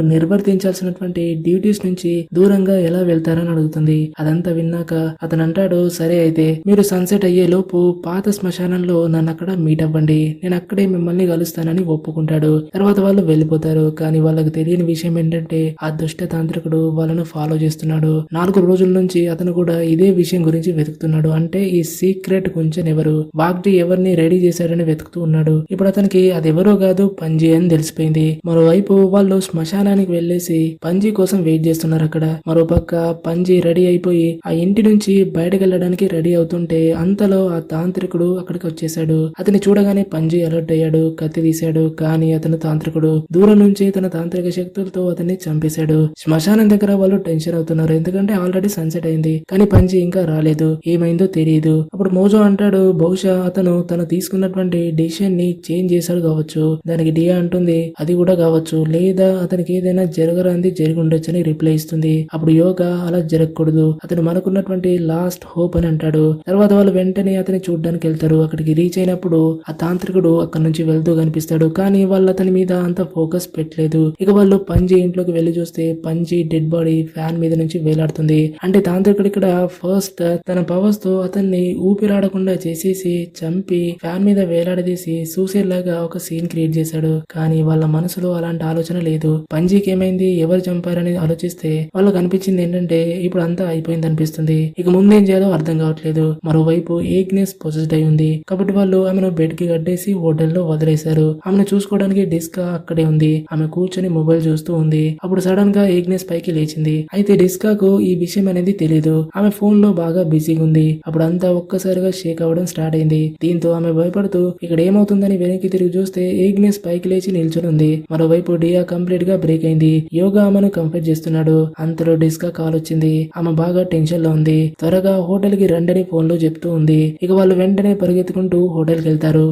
నిర్వర్తించాల్సినటువంటి డ్యూటీస్ నుంచి దూరంగా ఎలా వెళ్తారని అడుగుతుంది. అదంతా విన్నాక అతను అంటాడు, సరే అయితే మీరు సన్సెట్ అయ్యే లోపు పాత శ్మశానంలో నన్ను అక్కడ మీట్ అవ్వండి, నేను అక్కడే మిమ్మల్ని కలుస్తానని ఒప్పుకుంటాడు. తర్వాత వాళ్ళు వెళ్ళిపోతారు. కానీ వాళ్ళకి తెలియని విషయం ఏంటంటే ఆ దుష్ట తాంత్రికుడు వాళ్ళను ఫాలో చేస్తున్నాడు. 4 రోజుల నుంచి అతను కూడా ఇదే విషయం గురించి వెతుకుతున్నాడు. అంటే ఈ సీక్రెట్ కొంచెం ఎవరు వాగ్ది ఎవరిని రెడీ చేశాడని వెతుకుతూ ఉన్నాడు. ఇప్పుడు అతనికి అది ఎవరో కాదు, పంజీ అని తెలిసిపోయింది. మరోవైపు వాళ్ళు శ్మశానానికి వెళ్లేసి పంజీ కోసం వెయిట్ చేస్తున్నారు అక్కడ. మరోపక్క పంజీ రెడీ అయిపోయి ఆ ఇంటి నుంచి బయటకు వెళ్ళడానికి రెడీ అవుతుంటే అంతలో ఆ తాంత్రికుడు అక్కడికి వచ్చేసాడు. అతన్ని చూడగానే పంజీ అలర్ట్ అయ్యాడు, కత్తి తీశాడు. కానీ అతను తాంత్రికుడు దూరం నుంచి తన తాంత్రిక శక్తులతో అతన్ని చంపేశాడు. శ్మశానం దగ్గర వాళ్ళు టెన్షన్ అవుతున్నారు, ఎందుకంటే ఆల్రెడీ సన్సెట్ అయింది. కానీ పంజీ ఇంకా రాలేదు, ఏమైందో తెలియదు. అప్పుడు మోజో అంటాడు, బహుశా అతను తను తీసుకున్నటువంటి డిసిషన్ ని చేంజ్ చేశాడు కావచ్చు. దానికి డియా అంటుంది, అది కూడా కావచ్చు, లేదా అతనికి ఏదైనా జరగరాంది జరిగి ఉండొచ్చని రిప్లై ఇస్తుంది. అప్పుడు యోగా అలా జరగకూడదు, అతను మనకున్నటువంటి లాస్ట్ హోప్ అని అంటాడు. తర్వాత వాళ్ళు వెంటనే అతని చూడ్డానికి వెళ్తారు. అక్కడికి రీచ్ అయినప్పుడు ఆ తాంత్రికుడు అక్కడి నుంచి వెళ్తూ కనిపిస్తాడు. కానీ వాళ్ళు అతని మీద అంత ఫోకస్ పెట్టలేదు. ఇక వాళ్ళు పంజీ ఇంట్లోకి వెళ్లి చూస్తే పంజీ డెడ్ బాడీ ఫ్యాన్ మీద నుంచి వేలాడుతుంది. అంటే తాంత్రికుడు ఇక్కడ ఫస్ట్ తన పవర్స్ తో అతన్ని ఊపిరాడకుండా చేసేసి చంపి ఫ్యాన్ మీద వేలాడదీసి సూసైడ్ లాగా ఒక సీన్ క్రియేట్ చేశాడు. కానీ వాళ్ళ మనసులో అలాంటి ఆలోచన లేదు. పంజీకి ఏమైంది, ఎవరు చంపారని ఆలోచిస్తే వాళ్ళకి అనిపించింది ఏంటంటే ఇప్పుడు అంతా అయిపోయింది అనిపిస్తుంది. ఇక ముందేం చేయాలో అర్థం కావట్లేదు. మరోవైపు ఏగ్నెస్ పొసెస్డ్ అయి ఉంది కాబట్టి వాళ్ళు ఆమెను బెడ్ కి కట్టేసి హోటల్లో వదిలేశారు. ఆమెను చూసుకోవడానికి డిస్కా అక్కడే ఉంది. ఆమె కూర్చొని మొబైల్ చూస్తూ ఉంది. అప్పుడు సడన్ గా ఏగ్నెస్ పైకి లేచింది. అయితే డిస్కాకు ఈ విషయం అనేది తెలియదు. ఆమె ఫోన్ లో బాగా బిజీగా ఉంది. అప్పుడు అంతా ఒక్కసారిగా షేక్ అవ్వడం స్టార్ట్ అయింది. దీంతో ఆమె భయపడుతూ ఇక్కడ ఏమవుతుందని వెనక్కి తిరిగి చూస్తే ఏగ్నెస్ పైకి లేచి నిల్చొని ఉంది. మరోవైపు డియా కంప్లీట్ గా బ్రేక్ అయింది. యోగా ఆమెను కంఫర్ట్ చేస్తున్నాడు. అంతలో డిస్కా కాల్ వచ్చింది. ఆమె బాగా టెన్షన్ లో ఉంది. త్వరగా హోటల్ కి రండని ఫోన్ లో చెప్తూ ఉంది. ఇక వాళ్ళు వెంటనే పరిగెత్తుకుంటూ హోటల్ కి వెళ్తారు.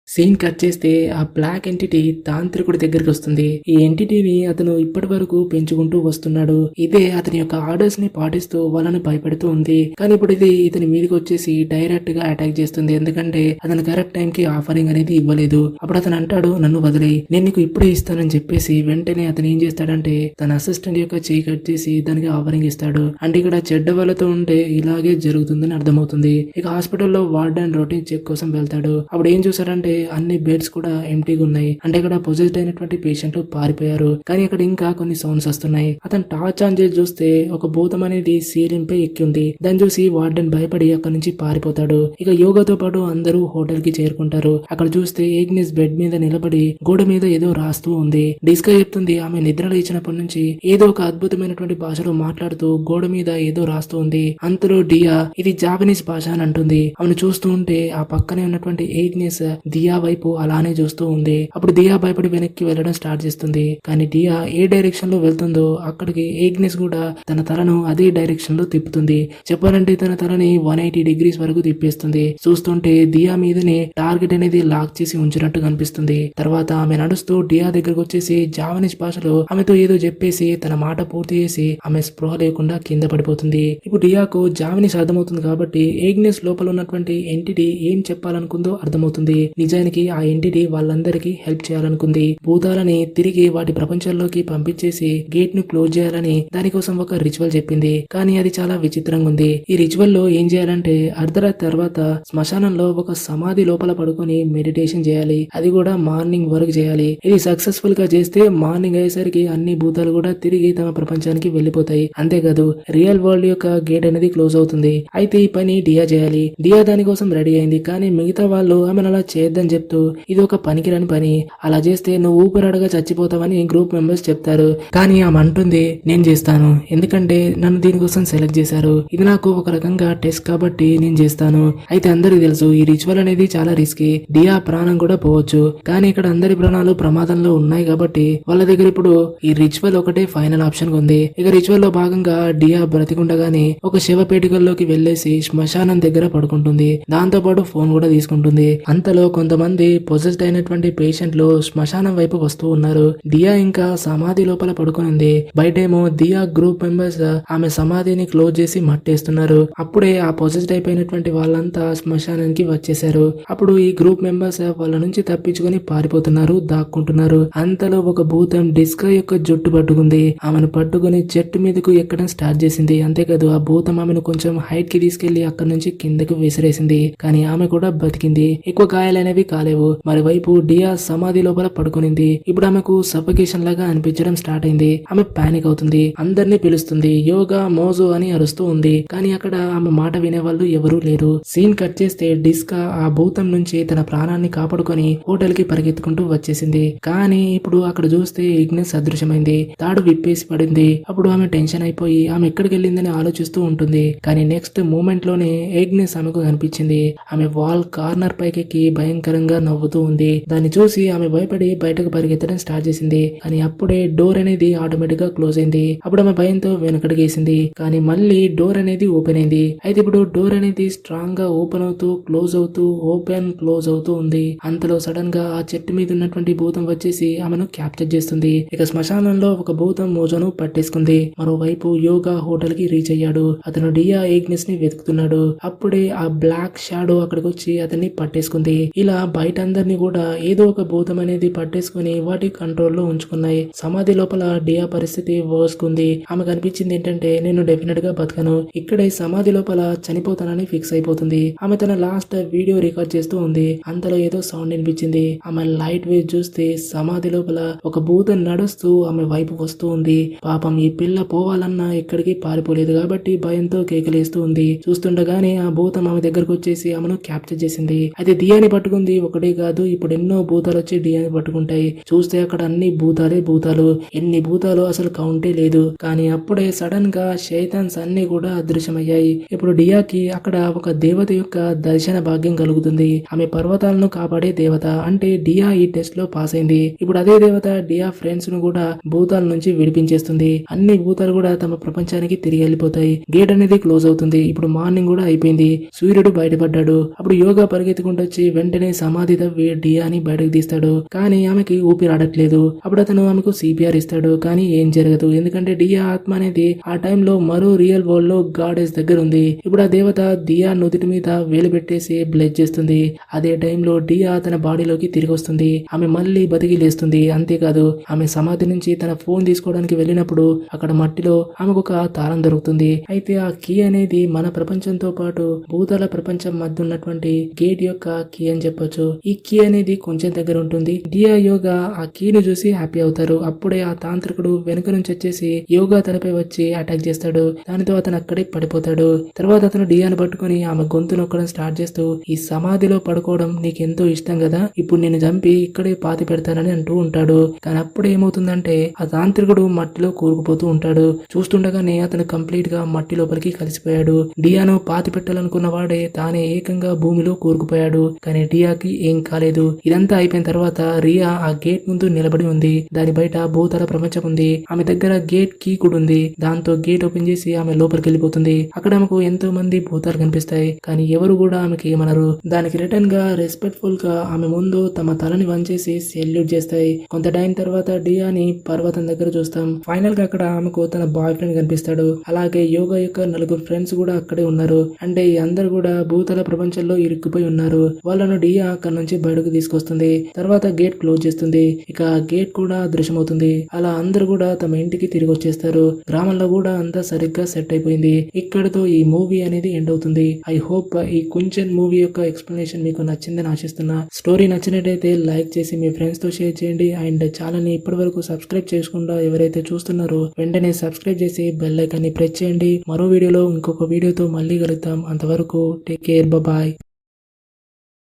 సీన్ కట్ చేస్తే ఆ బ్లాక్ ఎంటిటీ తాంత్రికుడి దగ్గరికి వస్తుంది. ఈ ఎంటిటీని అతను ఇప్పటి వరకు పెంచుకుంటూ వస్తున్నాడు. ఇదే అతని యొక్క ఆర్డర్స్ ని పాటిస్తూ వాళ్ళని భయపెడుతూ ఉంది. కానీ ఇప్పుడు ఇది ఇతని మీదకి వచ్చేసి డైరెక్ట్ గా అటాక్ చేస్తుంది. ఎందుకంటే అతను కరెక్ట్ టైం కి ఆఫరింగ్ అనేది ఇవ్వలేదు. అప్పుడు అతను అంటాడు, నన్ను వదిలేయి, నేను నీకు ఇప్పుడే ఇస్తానని చెప్పేసి వెంటనే అతను ఏం చేస్తాడంటే తన అసిస్టెంట్ యొక్క చేయి కట్ చేసి దానికి ఆఫరింగ్ ఇస్తాడు. అంటే ఇక్కడ చెడ్డ వాళ్ళతో ఉంటే ఇలాగే జరుగుతుందని అర్థమవుతుంది. ఇక హాస్పిటల్లో వార్డెన్ రొటీన్ చెక్ కోసం వెళ్తాడు. అప్పుడు ఏం చూసాడంటే అన్ని బెడ్స్ కూడా ఎంటీగా ఉన్నాయి. అంటే ఇక్కడ పొజెస్డ్ అయినటువంటి పేషెంట్లు పారిపోయారు. కానీ అక్కడ ఇంకా కొన్ని సౌండ్స్ వస్తున్నాయి. అతను టార్చ్ ఆన్ చేసి చూస్తే ఒక భూతం అనేది సీలింగ్ పై ఎక్కి ఉంది. దాన్ని చూసి వార్డెన్ భయపడి అక్కడి నుంచి పారిపోతాడు. ఇక యోగాతో పాటు అందరూ హోటల్ కి చేరుకుంటారు. అక్కడ చూస్తే ఏగ్నెస్ బెడ్ మీద నిలబడి గోడ మీద ఏదో రాస్తూ ఉంది. డిస్కా చెప్తుంది ఆమె నిద్ర లేచినప్పటి నుంచి ఏదో ఒక అద్భుతమైనటువంటి భాషలో మాట్లాడుతూ గోడ మీద ఏదో రాస్తూ ఉంది. అంతలో డియా ఇది జాపనీస్ భాష అని అంటుంది. ఆమెను చూస్తూ ఉంటే ఆ పక్కనే ఉన్నటువంటి ఏగ్నెస్ దియా వైపు అలానే చూస్తూ ఉంది. అప్పుడు దియా భయపడి వెనక్కి వెళ్ళడం స్టార్ట్ చేస్తుంది. కానీ దియా ఏ డైరెక్షన్ లో వెళ్తుందో అక్కడికి ఏగ్నెస్ కూడా తన తలను అదే డైరెక్షన్ లో తిప్పుతుంది. చెప్పాలంటే తన తలని 180 డిగ్రీస్ వరకు తిప్పేస్తుంది. చూస్తుంటే దియా మీదనే టార్గెట్ అనేది లాక్ చేసి ఉంచినట్టు కనిపిస్తుంది. తర్వాత ఆమె నడుస్తూ డియా దగ్గరకు వచ్చేసి జాపనీస్ భాషలో ఆమెతో ఏదో చెప్పేసి తన మాట పూర్తి చేసి ఆమె స్పృహ లేకుండా కింద పడిపోతుంది. ఇప్పుడు డియాకు జాపనీస్ అర్థమవుతుంది కాబట్టి ఏగ్నెస్ లోపల ఉన్నటువంటి ఎంటిటీ ఏం చెప్పాలనుకుందో అర్థమవుతుంది. నిజానికి ఆ ఎంటిటీ వాళ్ళందరికీ హెల్ప్ చేయాలనుకుంది. భూతాలని తిరిగి వాటి ప్రపంచంలోకి పంపించేసి గేట్ ను క్లోజ్ చేయాలని దానికోసం ఒక రిచువల్ చెప్పింది. కానీ అది చాలా విచిత్రంగా ఉంది. ఈ రిచువల్ లో ఏం చేయాలంటే అర్ధరాత్రి తర్వాత శ్మశానంలో ఒక సమాధి లోపల పడుకొని మెడిటేషన్ చేయాలి. అది కూడా మార్నింగ్ వరకు చేయాలి. ఇది సక్సెస్ఫుల్ గా చేస్తే మార్నింగ్ అయ్యేసరికి అన్ని భూతాలు కూడా తిరిగి తమ ప్రపంచానికి వెళ్లిపోతాయి. అంతేకాదు రియల్ వరల్డ్ యొక్క గేట్ అనేది క్లోజ్ అవుతుంది. అయితే ఈ పని డియా చేయాలి. డియా దానికోసం రెడీ అయింది. కానీ మిగతా వాళ్ళు ఆమెను అలా చేద్దని చెప్తూ ఇది ఒక పనికిరాని పని, అలా చేస్తే నువ్వు ఊపిరాడగా చచ్చిపోతావని గ్రూప్ మెంబర్స్ చెప్తారు. కానీ ఆమె అంటుంది నేను చేస్తాను, ఎందుకంటే నన్ను దీనికోసం సెలెక్ట్ చేశారు. ఇది నాకు ఒక రకంగా టెస్ట్ కాబట్టి నేను చేస్తాను. అయితే అందరికి తెలుసు ఈ రిచువల్ అనేది చాలా రిస్కీ. డియా ప్రాణం కూడా పోవచ్చు. కానీ ఇక్కడ అందరి ప్రాణాలు ప్రమాదంలో ఉన్నాయి కాబట్టి వాళ్ళ దగ్గర ఇప్పుడు ఈ రిచువల్ ఒకటే ఫైనల్ ఆప్షన్ ఉంది. ఇక రిచువల్ లో భాగంగా డియా బ్రతికుండగానే ఒక శవపేటికల్లోకి వెళ్లేసి శ్మశానం దగ్గర పడుకుంటుంది. దాంతో పాటు ఫోన్ కూడా తీసుకుంటుంది. అంతలో కొంత కొంతమంది పొజెస్డ్ అయినటువంటి పేషెంట్లు శ్మశానం వైపు వస్తూ ఉన్నారు. దియా ఇంకా సమాధి లోపల పడుకునింది. బయటేమో దియా గ్రూప్ మెంబర్స్ ఆమె సమాధిని క్లోజ్ చేసి మట్టేస్తున్నారు. అప్పుడే ఆ పొజెస్డ్ అయిపోయినటువంటి వాళ్ళంతా శ్మశానానికి వచ్చేసారు. అప్పుడు ఈ గ్రూప్ మెంబర్స్ వాళ్ళ నుంచి తప్పించుకొని పారిపోతున్నారు, దాక్కుంటున్నారు. అంతలో ఒక భూతం డిస్కా యొక్క జుట్టు పట్టుకుంది. ఆమెను పట్టుకుని చెట్టు మీదకు ఎక్కడం స్టార్ట్ చేసింది. అంతేకాదు ఆ భూతం ఆమెను కొంచెం హైట్ కి తీసుకెళ్లి అక్కడ నుంచి కిందకు విసిరేసింది. కానీ ఆమె కూడా బతికింది. ఎక్కువ గాయాలనేవి కాలేవు. మరోవైపు డియా సమాధి లోపల పడుకునింది. ఇప్పుడు ఆమెకు సఫికేషన్ లాగా అనిపించడం స్టార్ట్ అయింది. ఆమె పానిక్ అవుతుంది. అందరినీ పిలుస్తుంది. యోగా మోజో అని అరుస్తూ ఉంది. కానీ అక్కడ ఆమె మాట వినేవాళ్ళు ఎవరూ లేరు. సీన్ కట్ చేస్తే డిస్కా ఆ భూతం నుంచి తన ప్రాణాన్ని కాపాడుకొని హోటల్ కి పరిగెత్తుకుంటూ వచ్చేసింది. కానీ ఇప్పుడు అక్కడ చూస్తే ఇగ్నెస్ అదృశ్యమైంది. తాడు విప్పేసి పడింది. అప్పుడు ఆమె టెన్షన్ అయిపోయి ఆమె ఎక్కడికి వెళ్ళిందని ఆలోచిస్తూ ఉంటుంది. కానీ నెక్స్ట్ మూమెంట్ లోనే ఇగ్నెస్ ఆమెకు కనిపించింది. ఆమె వాల్ కార్నర్ పైకెక్కి భయంకరంగా నవ్వుతూ ఉంది. దాన్ని చూసి ఆమె భయపడి బయటకు పరిగెత్తడం స్టార్ట్ చేసింది. కానీ అప్పుడే డోర్ అనేది ఆటోమేటిక్ గా క్లోజ్ అయింది. అప్పుడు ఆమె భయంతో వెనకడిగేసింది. కానీ మళ్ళీ డోర్ అనేది ఓపెన్ అయింది. అయితే ఇప్పుడు డోర్ అనేది స్ట్రాంగ్ గా ఓపెన్ అవుతూ క్లోజ్ అవుతూ ఓపెన్ క్లోజ్ అవుతూ ఉంది. అంతలో సడన్ గా ఆ చెట్టు మీద ఉన్నటువంటి భూతం వచ్చేసి ఆమెను క్యాప్చర్ చేస్తుంది. ఇక శ్మశానంలో ఒక భూతం మోజోను పట్టేసుకుంది. మరోవైపు యోగా హోటల్ కి రీచ్ అయ్యాడు. అతను డియా ఇగ్నెస్ ని వెతుకుతున్నాడు. అప్పుడే ఆ బ్లాక్ షాడో అక్కడికి వచ్చి అతన్ని పట్టేసుకుంది. ఇలా బయట అందరినీ కూడా ఏదో ఒక భూతం అనేది పట్టేసుకుని వాటి కంట్రోల్లో ఉంచుకున్నాయి. సమాధి లోపల డియా పరిస్థితి వర్స్కుంది. ఆమె కనిపించింది ఏంటంటే నేను డెఫినెట్ గా బతకను, ఇక్కడే సమాధి లోపల చనిపోతానని ఫిక్స్ అయిపోతుంది. ఆమె తన లాస్ట్ వీడియో రికార్డ్ చేస్తూ ఉంది. అంతలో ఏదో సౌండ్ వినిపించింది. ఆమె లైట్ వేవ్ చూస్తే సమాధి లోపల ఒక భూతం నడుస్తూ ఆమె వైపు వస్తూ ఉంది. పాపం ఈ పిల్ల పోవాలన్నా ఎక్కడికి పారిపోలేదు కాబట్టి భయంతో కేకలేస్తూ ఉంది. చూస్తుండగానే ఆ భూతం ఆమె దగ్గరకు వచ్చేసి ఆమెను క్యాప్చర్ చేసింది. అయితే దియాని పట్టుకుంది. ఒకటే కాదు, ఇప్పుడు ఎన్నో భూతాలు వచ్చి డియాని పట్టుకుంటాయి. చూస్తే అక్కడ అన్ని భూతాలే భూతాలు. ఎన్ని భూతాలు అసలు కౌంటే లేదు. కానీ అప్పుడే సడన్ గా శైతాన్స్ అన్ని కూడా అదృశ్యమయ్యాయి. ఇప్పుడు డియాకి అక్కడ ఒక దేవత యొక్క దర్శన భాగ్యం కలుగుతుంది. ఆమె పర్వతాలను కాపాడే దేవత. అంటే డియా ఈ టెస్ట్ లో పాస్ అయింది. ఇప్పుడు అదే దేవత డియా ఫ్రెండ్స్ ను కూడా భూతాల నుంచి విడిపించేస్తుంది. అన్ని భూతాలు కూడా తమ ప్రపంచానికి తిరిగి వెళ్ళిపోతాయి. గేట్ అనేది క్లోజ్ అవుతుంది. ఇప్పుడు మార్నింగ్ కూడా అయిపోయింది. సూర్యుడు బయటపడ్డాడు. అప్పుడు యోగా పరిగెత్తుకుంటూ వచ్చి వెంటనే సమాధి తవ్వి డియాని బయటకు తీస్తాడు. కానీ ఆమెకి ఊపిరి ఆడట్లేదు. అప్పుడు అతను ఆమెకు సిపిఆర్ ఇస్తాడు. కానీ ఏం జరగదు. ఎందుకంటే డియా ఆత్మ అనేది ఆ టైంలో మరో రియల్ వరల్డ్ లో గాడెస్ దగ్గర ఉంది. ఇప్పుడు ఆ దేవత డియా నుదుటి మీద వేలు పెట్టేసి బ్లెస్ చేస్తుంది. అదే టైంలో డియా తన బాడీలోకి తిరిగి వస్తుంది. ఆమె మళ్ళీ బతికి లేస్తుంది. అంతేకాదు ఆమె సమాధి నుంచి తన ఫోన్ తీసుకోవడానికి వెళ్ళినప్పుడు అక్కడ మట్టిలో ఆమెకు ఒక తాళం దొరుకుతుంది. అయితే ఆ కీ అనేది మన ప్రపంచంతో పాటు భూతాల ప్రపంచం మధ్య ఉన్నటువంటి గేట్ యొక్క కీ అని చెప్పొచ్చు. ఈ కీ అనేది కొంచెం దగ్గర ఉంటుంది. డియా యోగా ఆ కీని చూసి హ్యాపీ అవుతారు. అప్పుడే ఆ తాంత్రికుడు వెనుక నుంచి వచ్చేసి యోగా తనపై వచ్చి అటాక్ చేస్తాడు. దానితో అతను అక్కడే పడిపోతాడు. తర్వాత అతను డియాను పట్టుకుని ఆమె గొంతు నొక్కడం స్టార్ట్ చేస్తూ ఈ సమాధిలో పడుకోవడం నీకెంతో ఇష్టం కదా, ఇప్పుడు నేను చంపి ఇక్కడే పాతి పెడతానని అంటూ ఉంటాడు. కానీ అప్పుడు ఏమవుతుందంటే ఆ తాంత్రికుడు మట్టిలో కూరుకుపోతూ ఉంటాడు. చూస్తుండగానే అతను కంప్లీట్ గా మట్టి లోపలికి కలిసిపోయాడు. డియాను పాతి పెట్టాలనుకున్న వాడే తానే ఏకంగా భూమిలో కూరుకుపోయాడు. కానీ డియాకి ఏం కాలేదు. ఇదంతా అయిపోయిన తర్వాత రియా ఆ గేట్ ముందు నిలబడి ఉంది. దాని బయట భూతాల ప్రపంచం ఉంది. ఆమె దగ్గర గేట్ కీ కూడా ఉంది. దాంతో గేట్ ఓపెన్ చేసి ఆమె లోపలికి వెళ్ళిపోతుంది. అక్కడ ఆమెకు ఎంతో మంది భూతాలు కనిపిస్తాయి. కానీ ఎవరు కూడా ఆమెకి ఏమనరు. దానికి రిటర్న్ గా రెస్పెక్ట్ఫుల్ గా ఆమె ముందు తమ తలని వంచేసి సెల్యూట్ చేస్తాయి. కొంత టైం తర్వాత డియాని పర్వతం దగ్గర చూస్తాం. ఫైనల్ గా అక్కడ ఆమెకు తన బాయ్ ఫ్రెండ్ కనిపిస్తాడు. అలాగే యోగా యొక్క నలుగురు ఫ్రెండ్స్ కూడా అక్కడే ఉన్నారు. అంటే ఈ అందరు కూడా భూతాల ప్రపంచంలో ఇరుక్కుపోయి ఉన్నారు. వాళ్ళను డియా అక్కడ నుంచి బయటకు తీసుకొస్తుంది. తర్వాత గేట్ క్లోజ్ చేస్తుంది. ఇక గేట్ కూడా దృశ్యమవుతుంది. అలా అందరు కూడా తమ ఇంటికి తిరిగి వచ్చేస్తారు. గ్రామంలో కూడా అంతా సరిగ్గా సెట్ అయిపోయింది. ఇక్కడతో ఈ మూవీ అనేది ఎండ్ అవుతుంది. ఐ హోప్ ఈ కుంచెన్ మూవీ యొక్క ఎక్స్ప్లెనేషన్ మీకు నచ్చిందని ఆశిస్తున్నా. స్టోరీ నచ్చినట్టయితే లైక్ చేసి మీ ఫ్రెండ్స్ తో షేర్ చేయండి. అండ్ ఛానల్ ని ఇప్పటి వరకు సబ్స్క్రైబ్ చేసుకుండా ఎవరైతే చూస్తున్నారో వెంటనే సబ్స్క్రైబ్ చేసి బెల్ ఐకాన్ ని ప్రెస్ చేయండి. మరో వీడియోలో ఇంకొక వీడియోతో మళ్ళీ కలుద్దాం. అంతవరకు టేక్ కేర్, బాయ్.